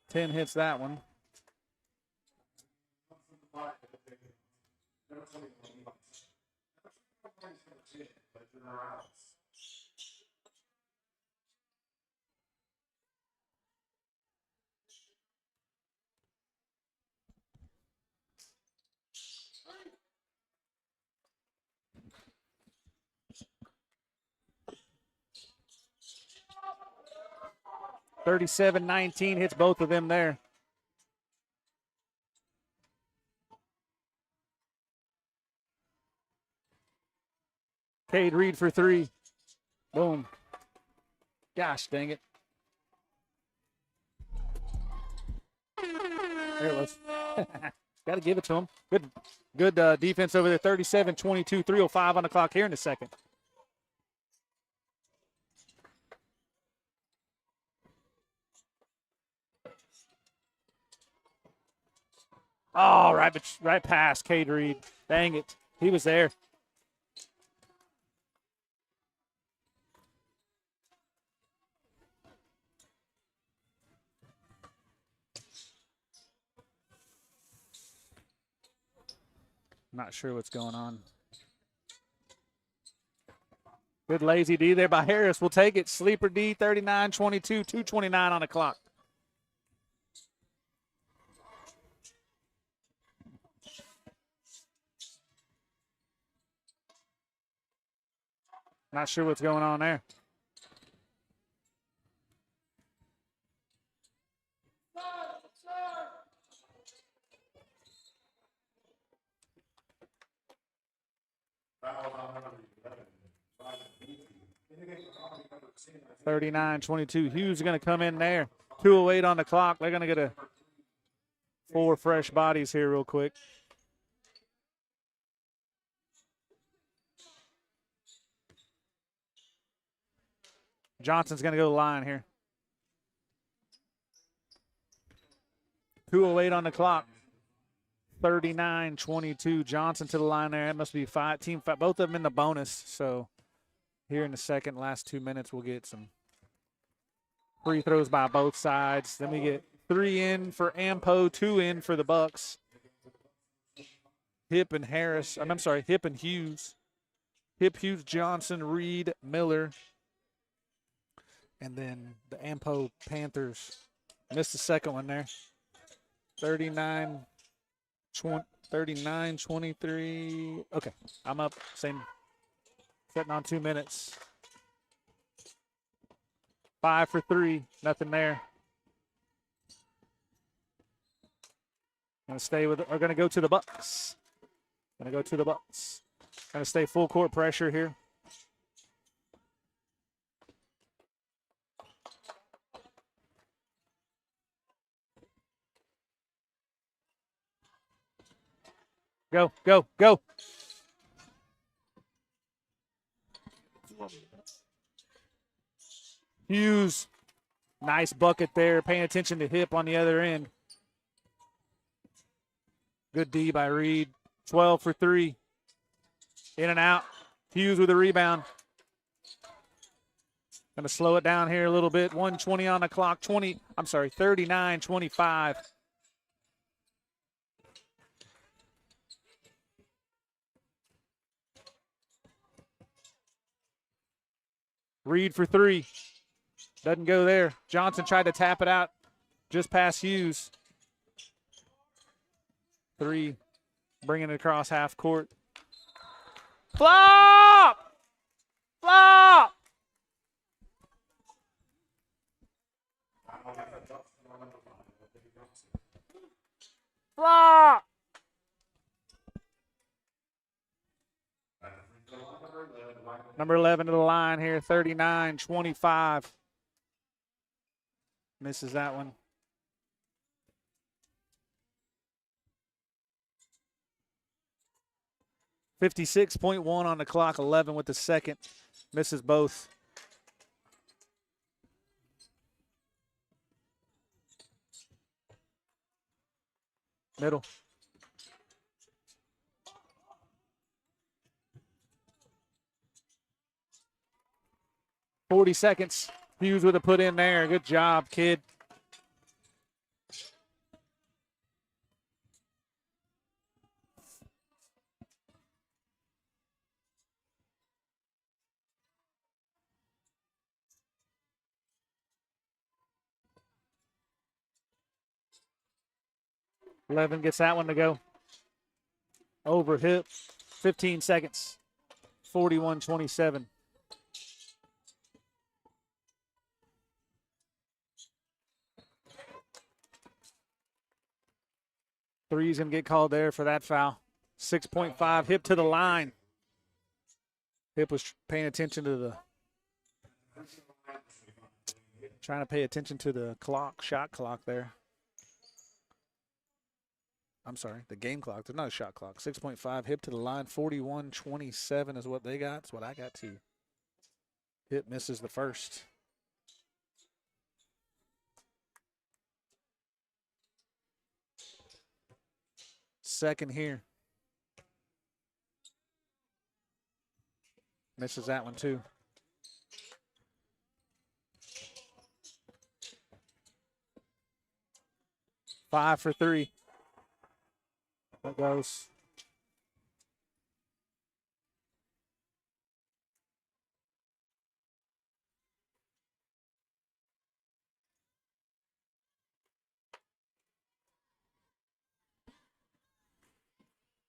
10 hits that one. (37-19) hits both of them there. Cade Reed for 3. Boom. Gosh dang it. There it was. Got to give it to him. Good defense over there. 37-22, 3:05 on the clock here in the second. Oh, right past Cade Reed. Dang it. He was there. Not sure what's going on. Good lazy D there by Harris. We'll take it. Sleeper D, 39-22, 2:29 on the clock. Not sure what's going on there. (39-22). Hughes is going to come in there. 2:08 on the clock. They're going to get 4 fresh bodies here real quick. Johnson's going to go to the line here. 2:08 on the clock. 39-22. Johnson to the line there. That must be team 5. Both of them in the bonus. So here in the second, last 2 minutes, we'll get some free throws by both sides. Then we get 3 in for Ampo, 2 in for the Bucks. Hip and Hughes. Hip, Hughes, Johnson, Reed, Miller. And then the Ampo Panthers missed the second one there. 39-23. Okay, I'm up. Same. Setting on 2 minutes. 5 for 3. Nothing there. Gonna go to the Bucks. Gonna stay full court pressure here. Go, go, go. Hughes, nice bucket there. Paying attention to hip on the other end. Good D by Reed. 12 for 3. In and out. Hughes with a rebound. Going to slow it down here a little bit. 1:20 on the clock. 39-25. Reed for 3. Doesn't go there. Johnson tried to tap it out just past Hughes. 3. Bringing it across half court. Flop! Flop! Flop! Number 11 to the line here, 39-25. Misses that one. .1 on the clock, 11 with the second. Misses both. Middle. 40 seconds. Hughes with a put in there. Good job, kid. Levin gets that one to go. Over hip. 15 seconds. 41-27. Three's going to get called there for that foul. 6.5. Hip to the line. Hip was paying attention to the trying to pay attention to the clock, shot clock there. I'm sorry, the game clock. There's not a shot clock. 6.5. Hip to the line. 41-27 is what they got. That's what I got too. Hip misses the first. Second here. Misses that one too. Five for 3. That goes.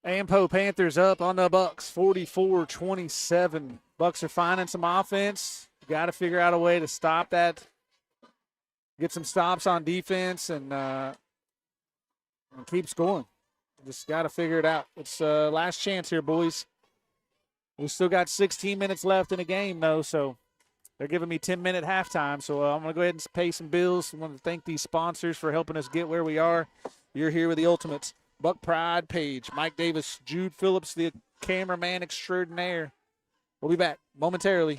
Ampo Panthers up on the Bucks, 44-27. Bucks are finding some offense. Got to figure out a way to stop that. Get some stops on defense and keep scoring. Just got to figure it out. It's last chance here, boys. We still got 16 minutes left in the game, though, so they're giving me 10-minute halftime. So I'm going to go ahead and pay some bills. I want to thank these sponsors for helping us get where we are. You're here with the Ultimates. Buck Pride Page, Mike Davis, Jude Phillips, the cameraman extraordinaire. We'll be back momentarily.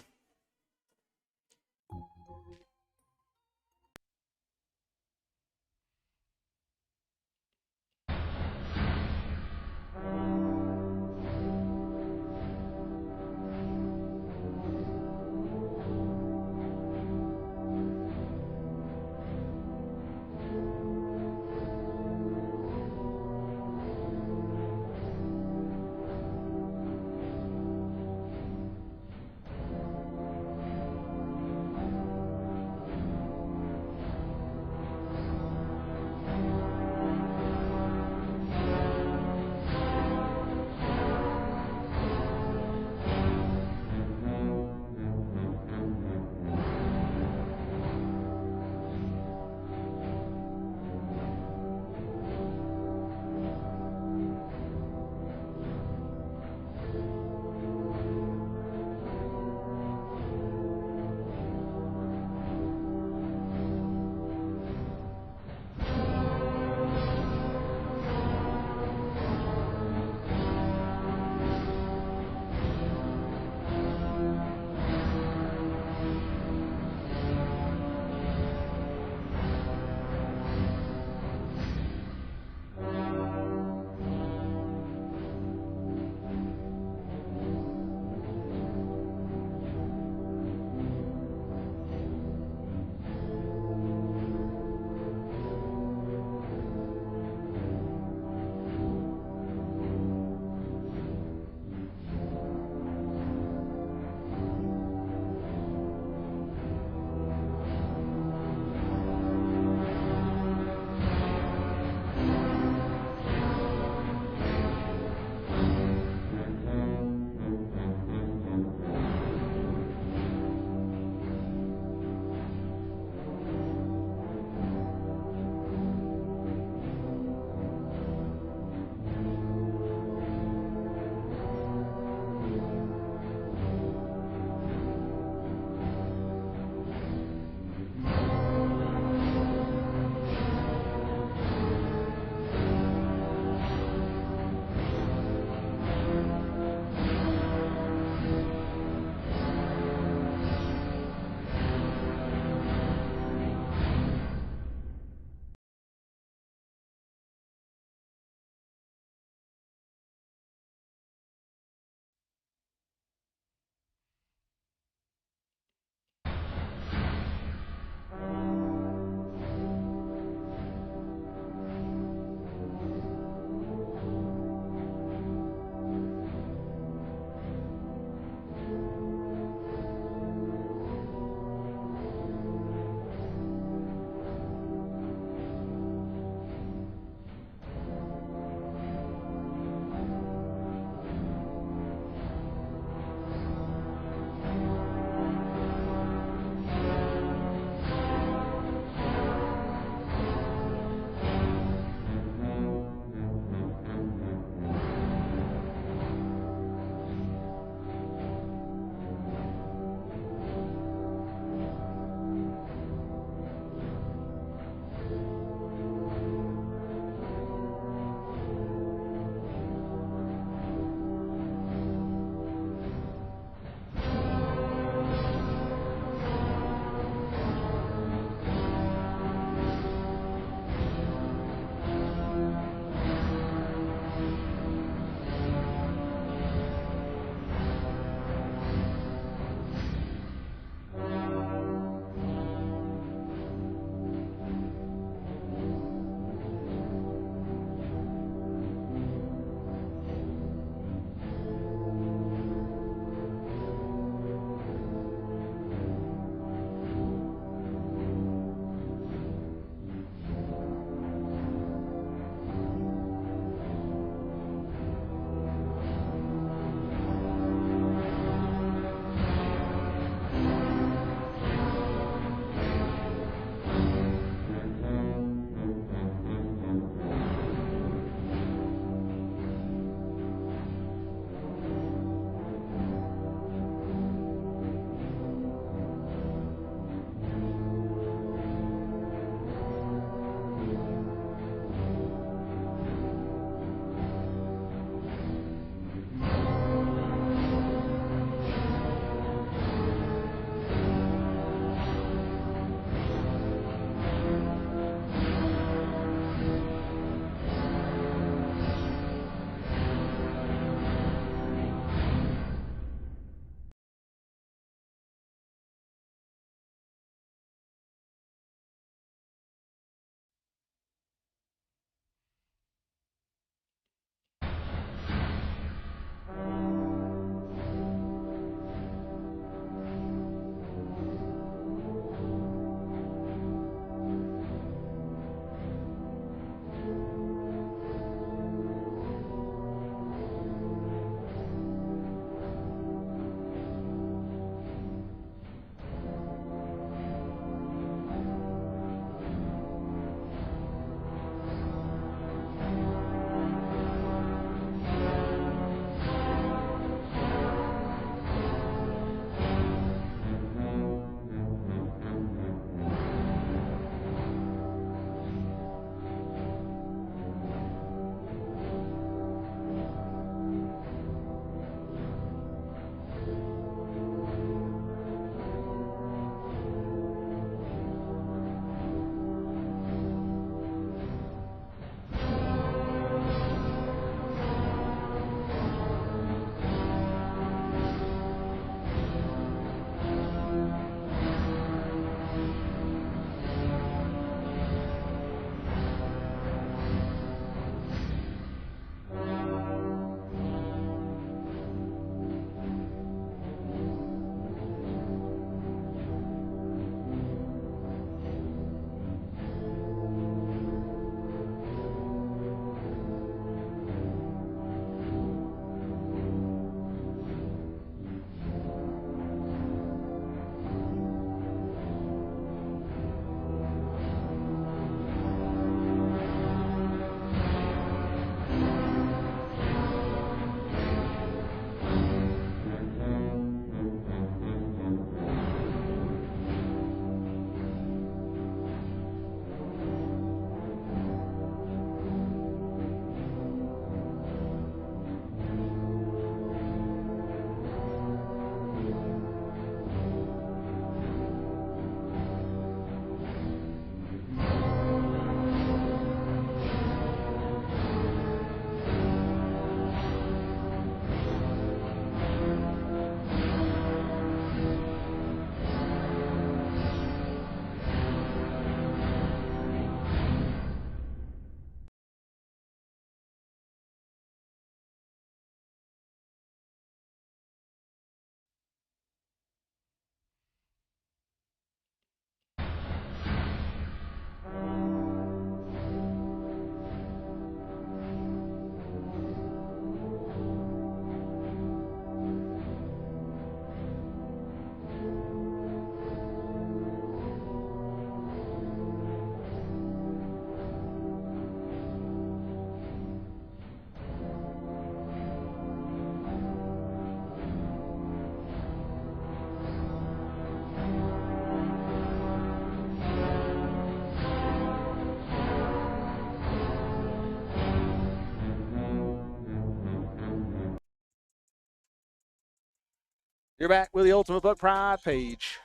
You're back with the Ultimate Buck Pride page.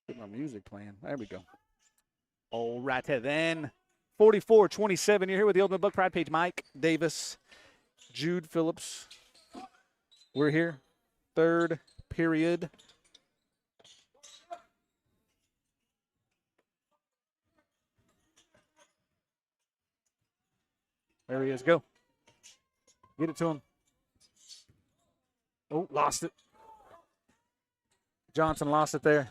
Get my music playing. There we go. All right, then 44-27. You're here with the Ultimate Buck Pride page. Mike Davis, Jude Phillips. We're here. Third period. There he is. Go. Get it to him. Oh, lost it. Johnson lost it there.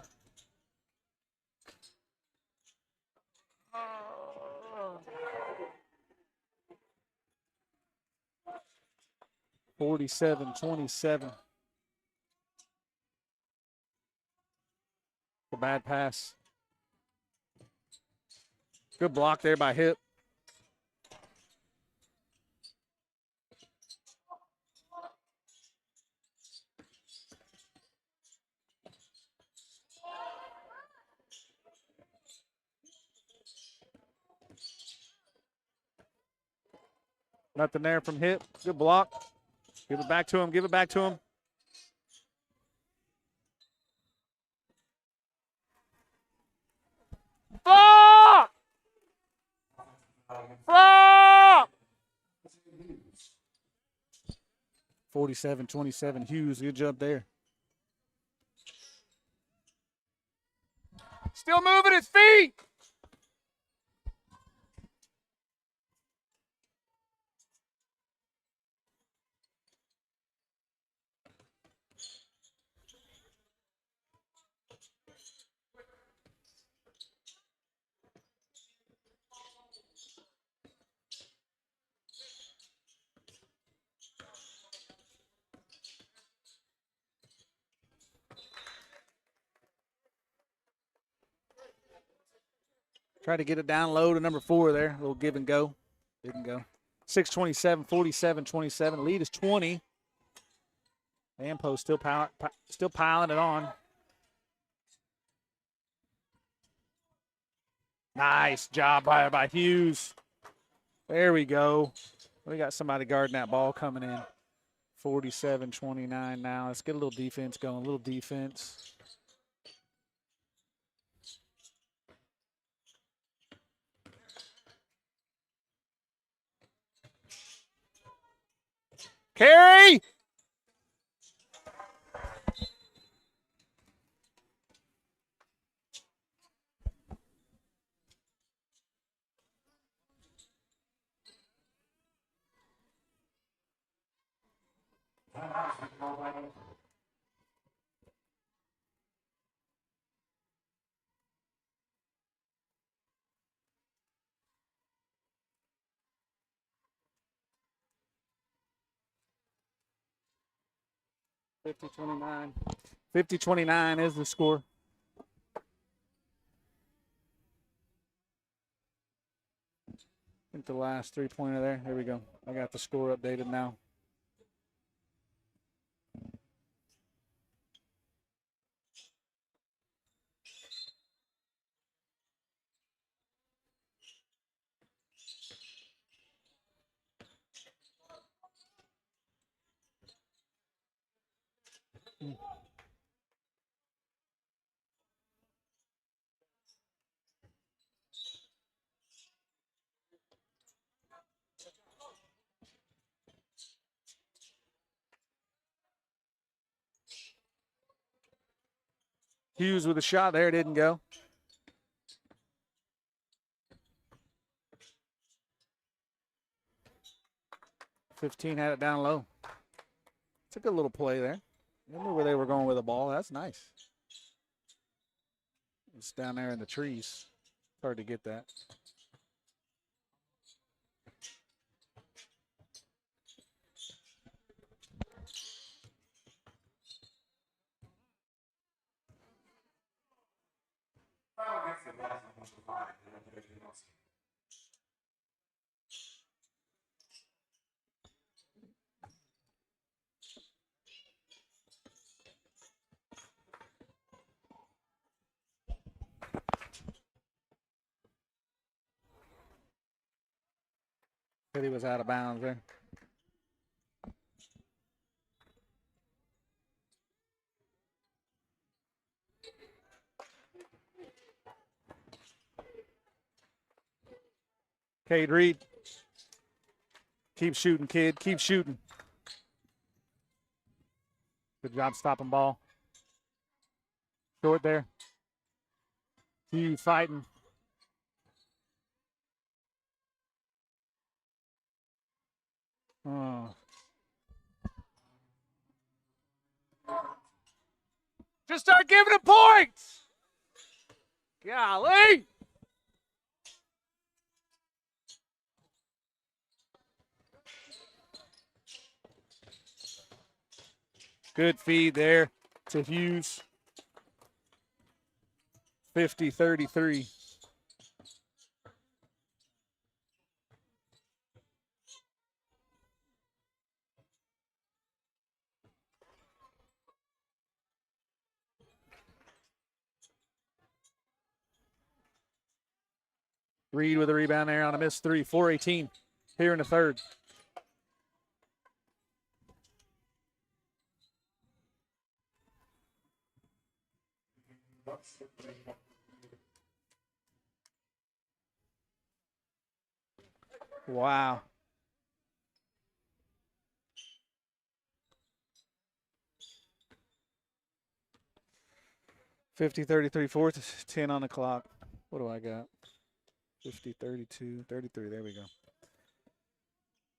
47-27. A bad pass. Good block there by Hip. Nothing there from Hip. Good block. Give it back to him. Give it back to him. Fuck! Fuck! 47-27. Hughes, good job there. Still moving his feet. Try to get it down low to number 4 there. A little give and go. Didn't go. 6:27, 47-27. Lead is 20. Ampo still piling it on. Nice job by Hughes. There we go. We got somebody guarding that ball coming in. 47-29 now. Let's get a little defense going. A little defense. Carry! (50-29). 50-29 is the score. I think the last 3-pointer there. There we go. I got the score updated now. Hughes with a shot there. Didn't go. (15) had it down low. It's a good little play there. They knew where they were going with the ball. That's nice. It's down there in the trees. Hard to get that. Said he was out of bounds there. Cade Reed. Keep shooting, kid. Keep shooting. Good job stopping ball. Short there. Hugh fighting. Oh. Just start giving him points. Golly. Good feed there to Hughes. 50-33. Reed with a rebound there on a missed three. 4:18 here in the third. Wow. $50-33, fourth, 10 on the clock. What do I got? 50, 32, 33. There we go.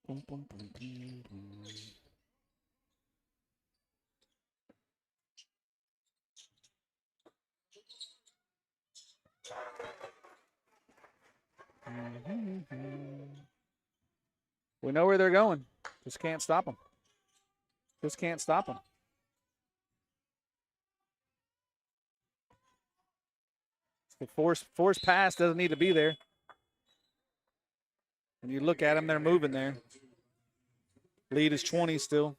Boom, boom, boom, boom, boom. We know where they're going. Just can't stop them. Just can't stop them. The force pass doesn't need to be there. When you look at them, they're moving there. Lead is 20 still.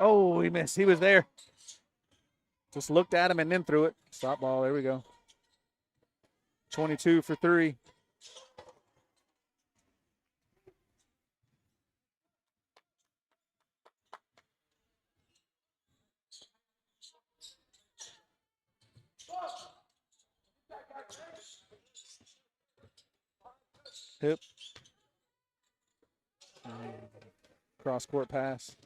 Oh, he missed. He was there. Just looked at him and then threw it. Stop ball. There we go. 22 for three. Hip. Cross court pass.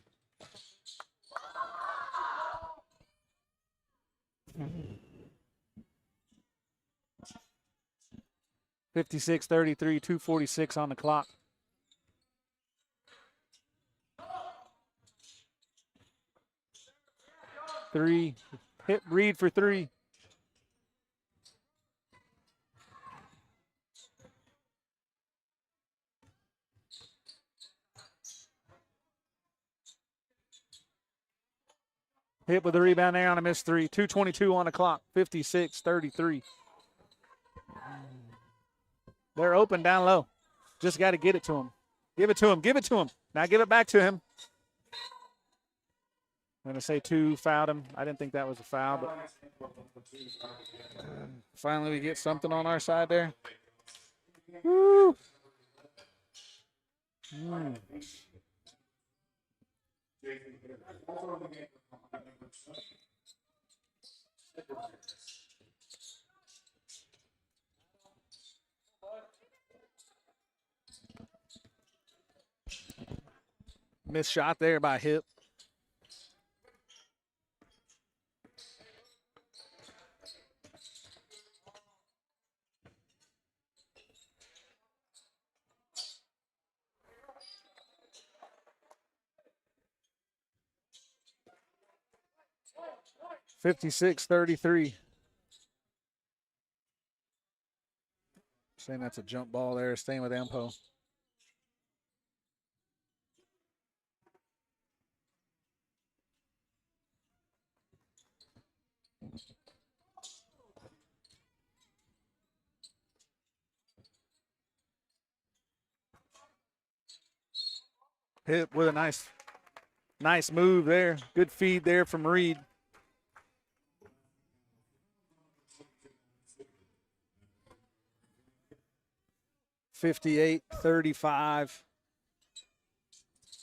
56-33, 2:46 on the clock. Three. Hit Reed for three. Hit with the rebound there on a missed three. 2:22 on the clock. 56-33. They're open down low. Just got to get it to him. Give it to him. Give it to him. Now give it back to him. I'm going to say two fouled him. I didn't think that was a foul, but finally we get something on our side there. Woo. Missed shot there by Hip. $56-33. Saying that's a jump ball there, staying with Ampo. Hit with a nice move there. Good feed there from Reed. 58-35.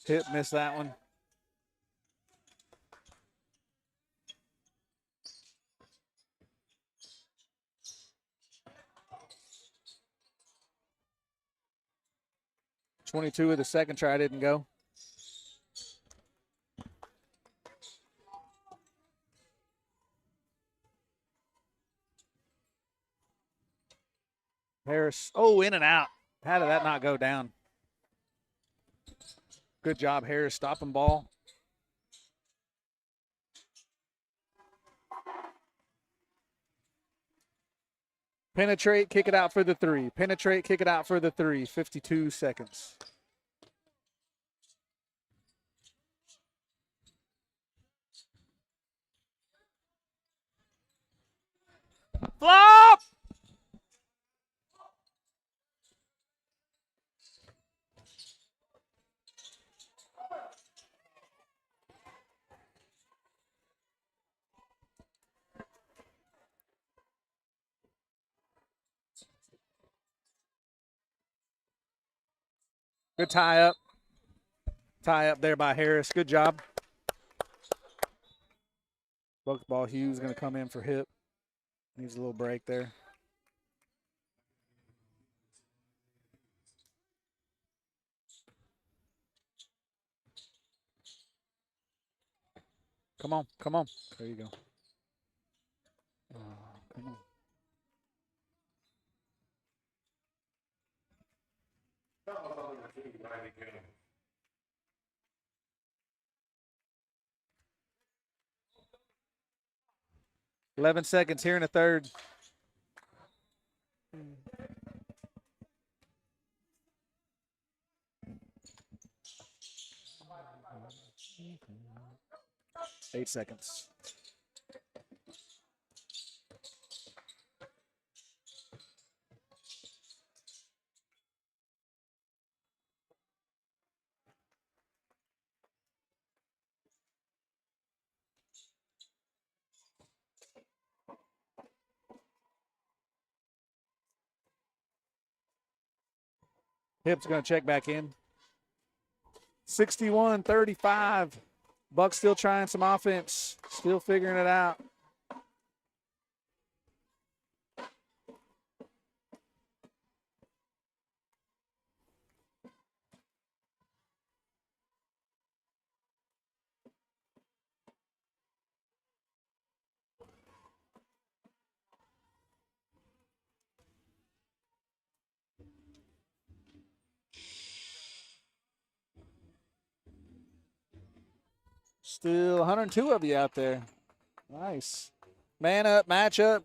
Hip missed that one. .22 of the second try didn't go. Harris, oh, in and out. How did that not go down? Good job, Harris, stopping ball. Penetrate, kick it out for the three. Penetrate, kick it out for the three. 52 seconds. Flop! Good tie up. Tie up there by Harris. Good job. Buckball Hughes going to come in for hip. Needs a little break there. Come on, come on. There you go. Come on. .11 seconds here in the third. .8 seconds. Hip's going to check back in. 61-35. Bucks still trying some offense. Still figuring it out. Still 102 of you out there. Nice. Man up, match up,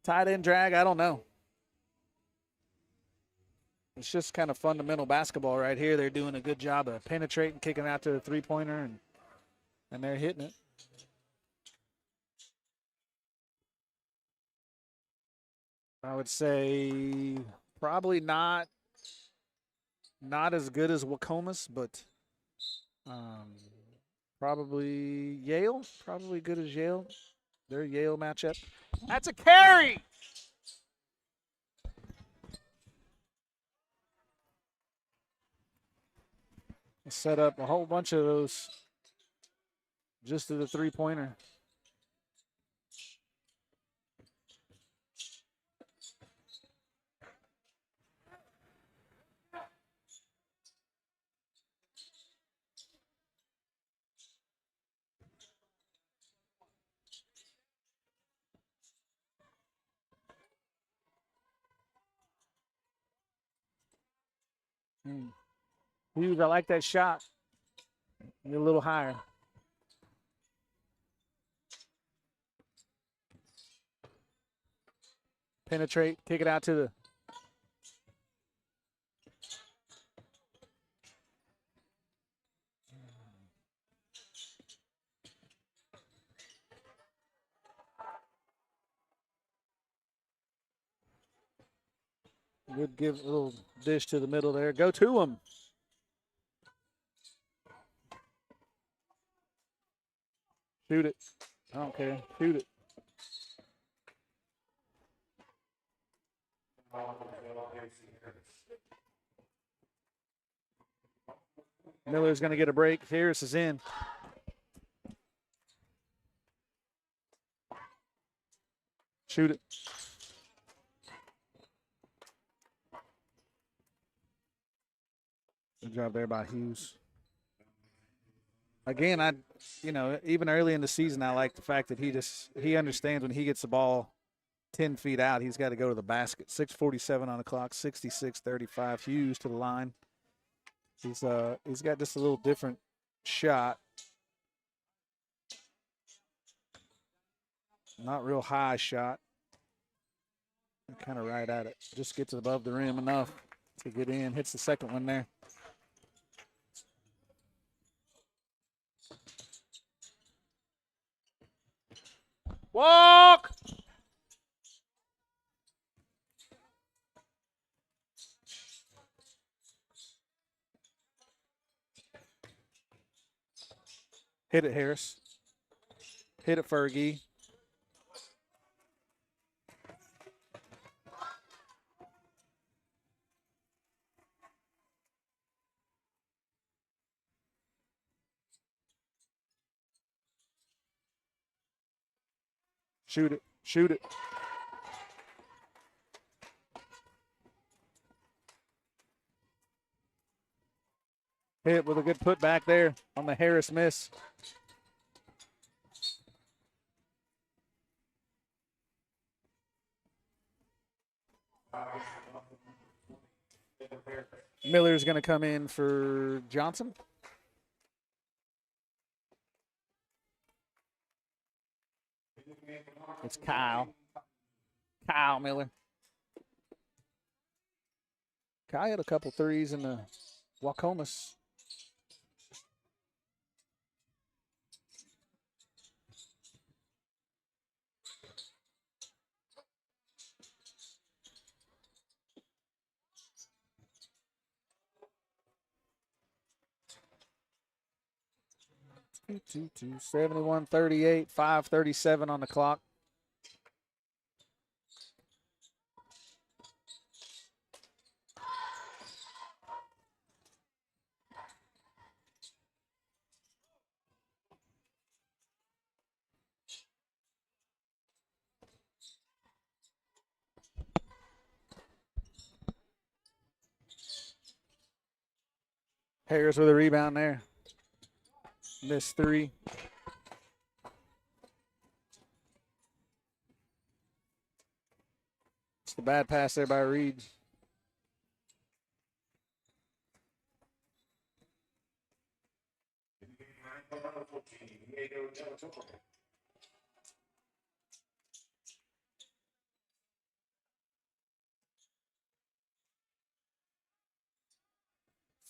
tight end drag, I don't know. It's just kind of fundamental basketball right here. They're doing a good job of penetrating, kicking out to the three-pointer, and they're hitting it. I would say probably not as good as Wacomas, but probably Yale. Probably good as Yale. Their Yale matchup. That's a carry! Set up a whole bunch of those just to the three-pointer. Hughes, I like that shot. Get a little higher. Penetrate, kick it out to the. Good give a little dish to the middle there. Go to him. Shoot it. I don't care. Shoot it. Miller's going to get a break. Harris is in. Shoot it. Good job there by Hughes. Again, even early in the season, I like the fact that he understands when he gets the ball 10 feet out, he's got to go to the basket. 6:47 on the clock, 66-35. Hughes to the line. He's got just a little different shot. Not real high shot. Kind of right at it. Just gets above the rim enough to get in. Hits the second one there. Walk! Hit it, Harris. Hit it, Fergie. Shoot it. Shoot it. Hit with a good putback there on the Harris miss. Miller's going to come in for Johnson. It's Kyle Miller. Kyle had a couple threes in the Wacomas. Two, 71-38, 5:37 on the clock. Harris with a rebound there. Missed three. It's the bad pass there by Reed.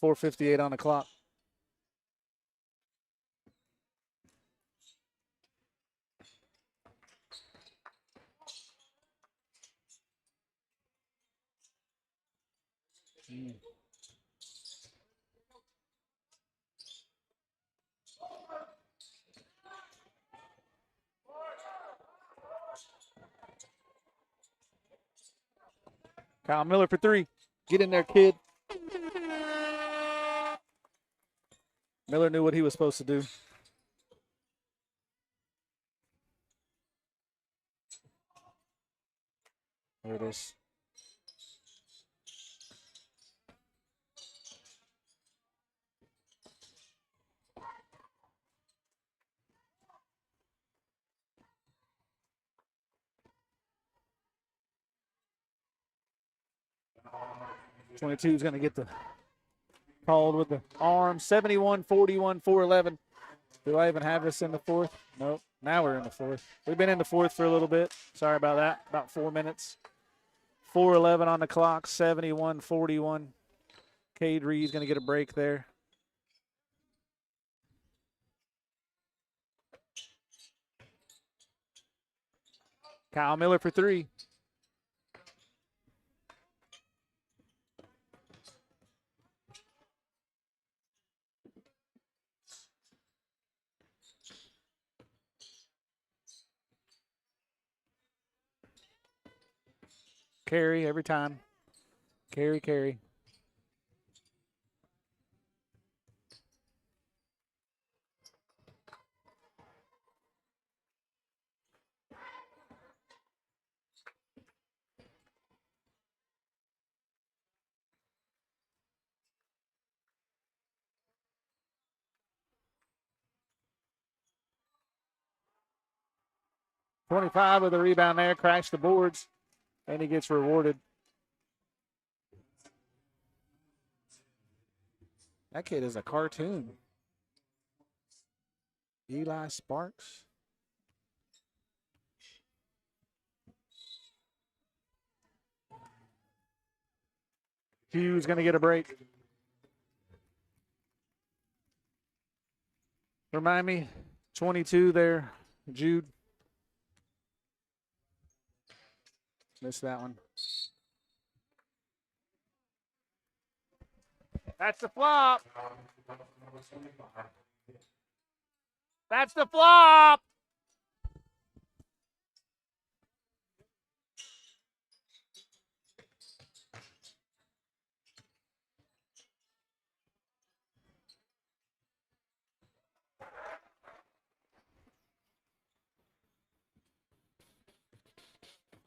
.458 on the clock. Kyle Miller for three. Get in there, kid. Miller knew what he was supposed to do. There it is. .22 is going to get the called with the arm. 71-41, 4:11. Do I even have this in the fourth? Nope. Now we're in the fourth. We've been in the fourth for a little bit. Sorry about that. About 4 minutes. 4:11 on the clock. 71-41. Cade Reed's going to get a break there. Kyle Miller for three. Carry every time. Carry, carry. .25 with a rebound there, crashed the boards, and he gets rewarded. That kid is a cartoon. Eli Sparks. Hughes going to get a break. Remind me, 22 there, Jude. Missed that one. That's the flop. That's the flop.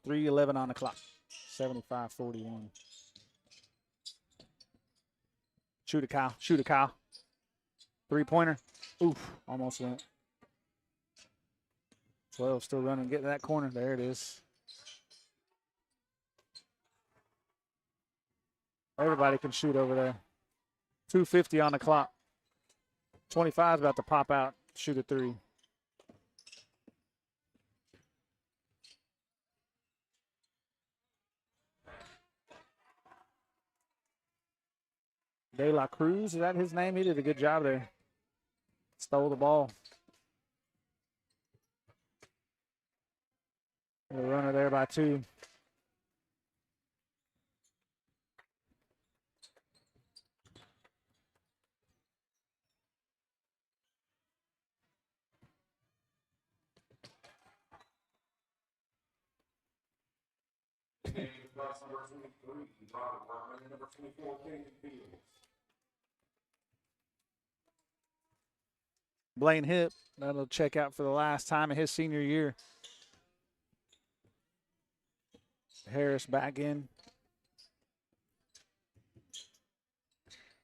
.311 on the clock. 75-41. Shoot it, Kyle. Shoot it, Kyle. Three-pointer. Oof. Almost went. 12 still running. Get to that corner. There it is. Everybody can shoot over there. 2:50 on the clock. 25 is about to pop out. Shoot a three. De La Cruz, is that his name? He did a good job there. Stole the ball. The runner there by 2. Blaine Hip, that'll check out for the last time in his senior year. Harris back in.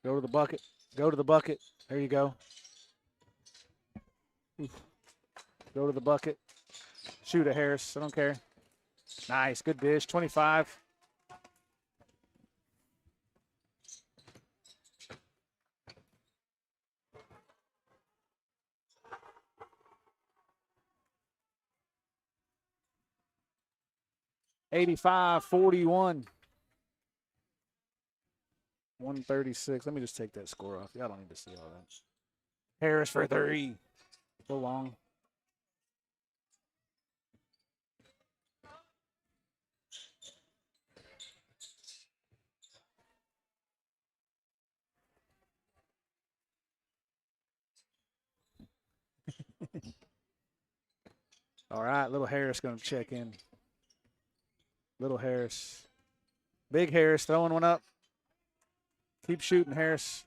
Go to the bucket. Go to the bucket. There you go. Oof. Go to the bucket. Shoot at Harris. I don't care. Nice. Good dish. 25. .85-41. 136. Let me just take that score off. Y'all don't need to see all that. Harris for 3. So long. All right, little Harris going to check in. Little Harris. Big Harris throwing one up. Keep shooting, Harris.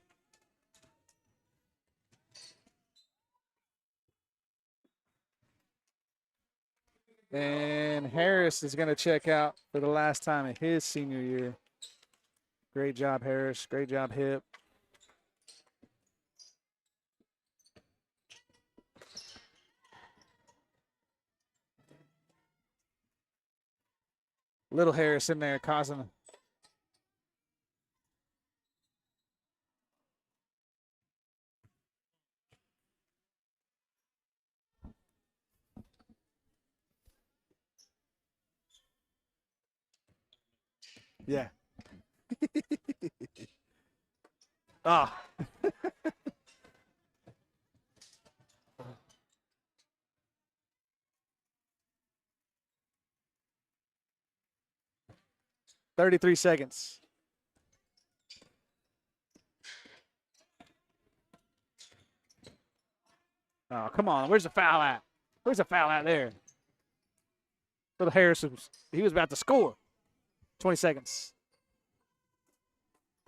And Harris is going to check out for the last time in his senior year. Great job, Harris. Great job, Hip. Little Harris in there causing. Yeah. Ah. 33 seconds. Oh, come on. Where's the foul at? Where's the foul at there? Little Harris, he was about to score. 20 seconds.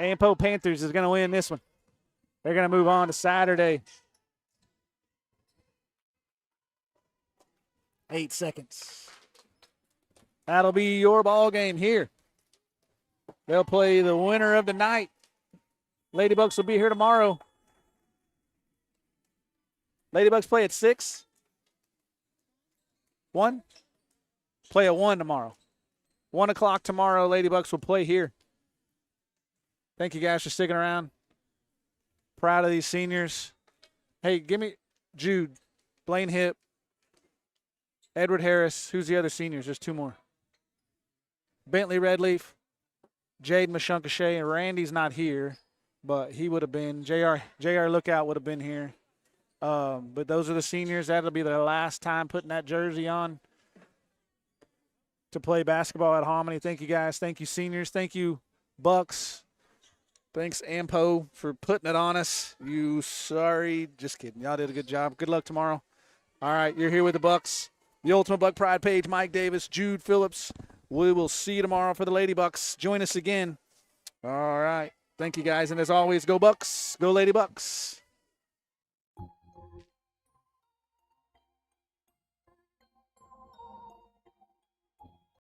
Ampo Panthers is going to win this one. They're going to move on to Saturday. 8 seconds. That'll be your ball game here. They'll play the winner of the night. Ladybucks will be here tomorrow. Ladybucks play at 6. 1. Play at 1 tomorrow. 1 o'clock tomorrow, Ladybucks will play here. Thank you guys for sticking around. Proud of these seniors. Hey, give me Jude, Blaine Hipp, Edward Harris. Who's the other seniors? There's 2 more. Bentley Redleaf, Jade Mashunkashay, and Randy's not here, but he would have been. JR Lookout would have been here. But those are the seniors. That'll be their last time putting that jersey on to play basketball at Hominy. Thank you, guys. Thank you, seniors. Thank you, Bucks. Thanks, Ampo, for putting it on us. Just kidding. Y'all did a good job. Good luck tomorrow. All right, you're here with the Bucks. The Ultimate Buck Pride page, Mike Davis, Jude Phillips. We will see you tomorrow for the Lady Bucks. Join us again. All right. Thank you, guys. And as always, go Bucks. Go Lady Bucks.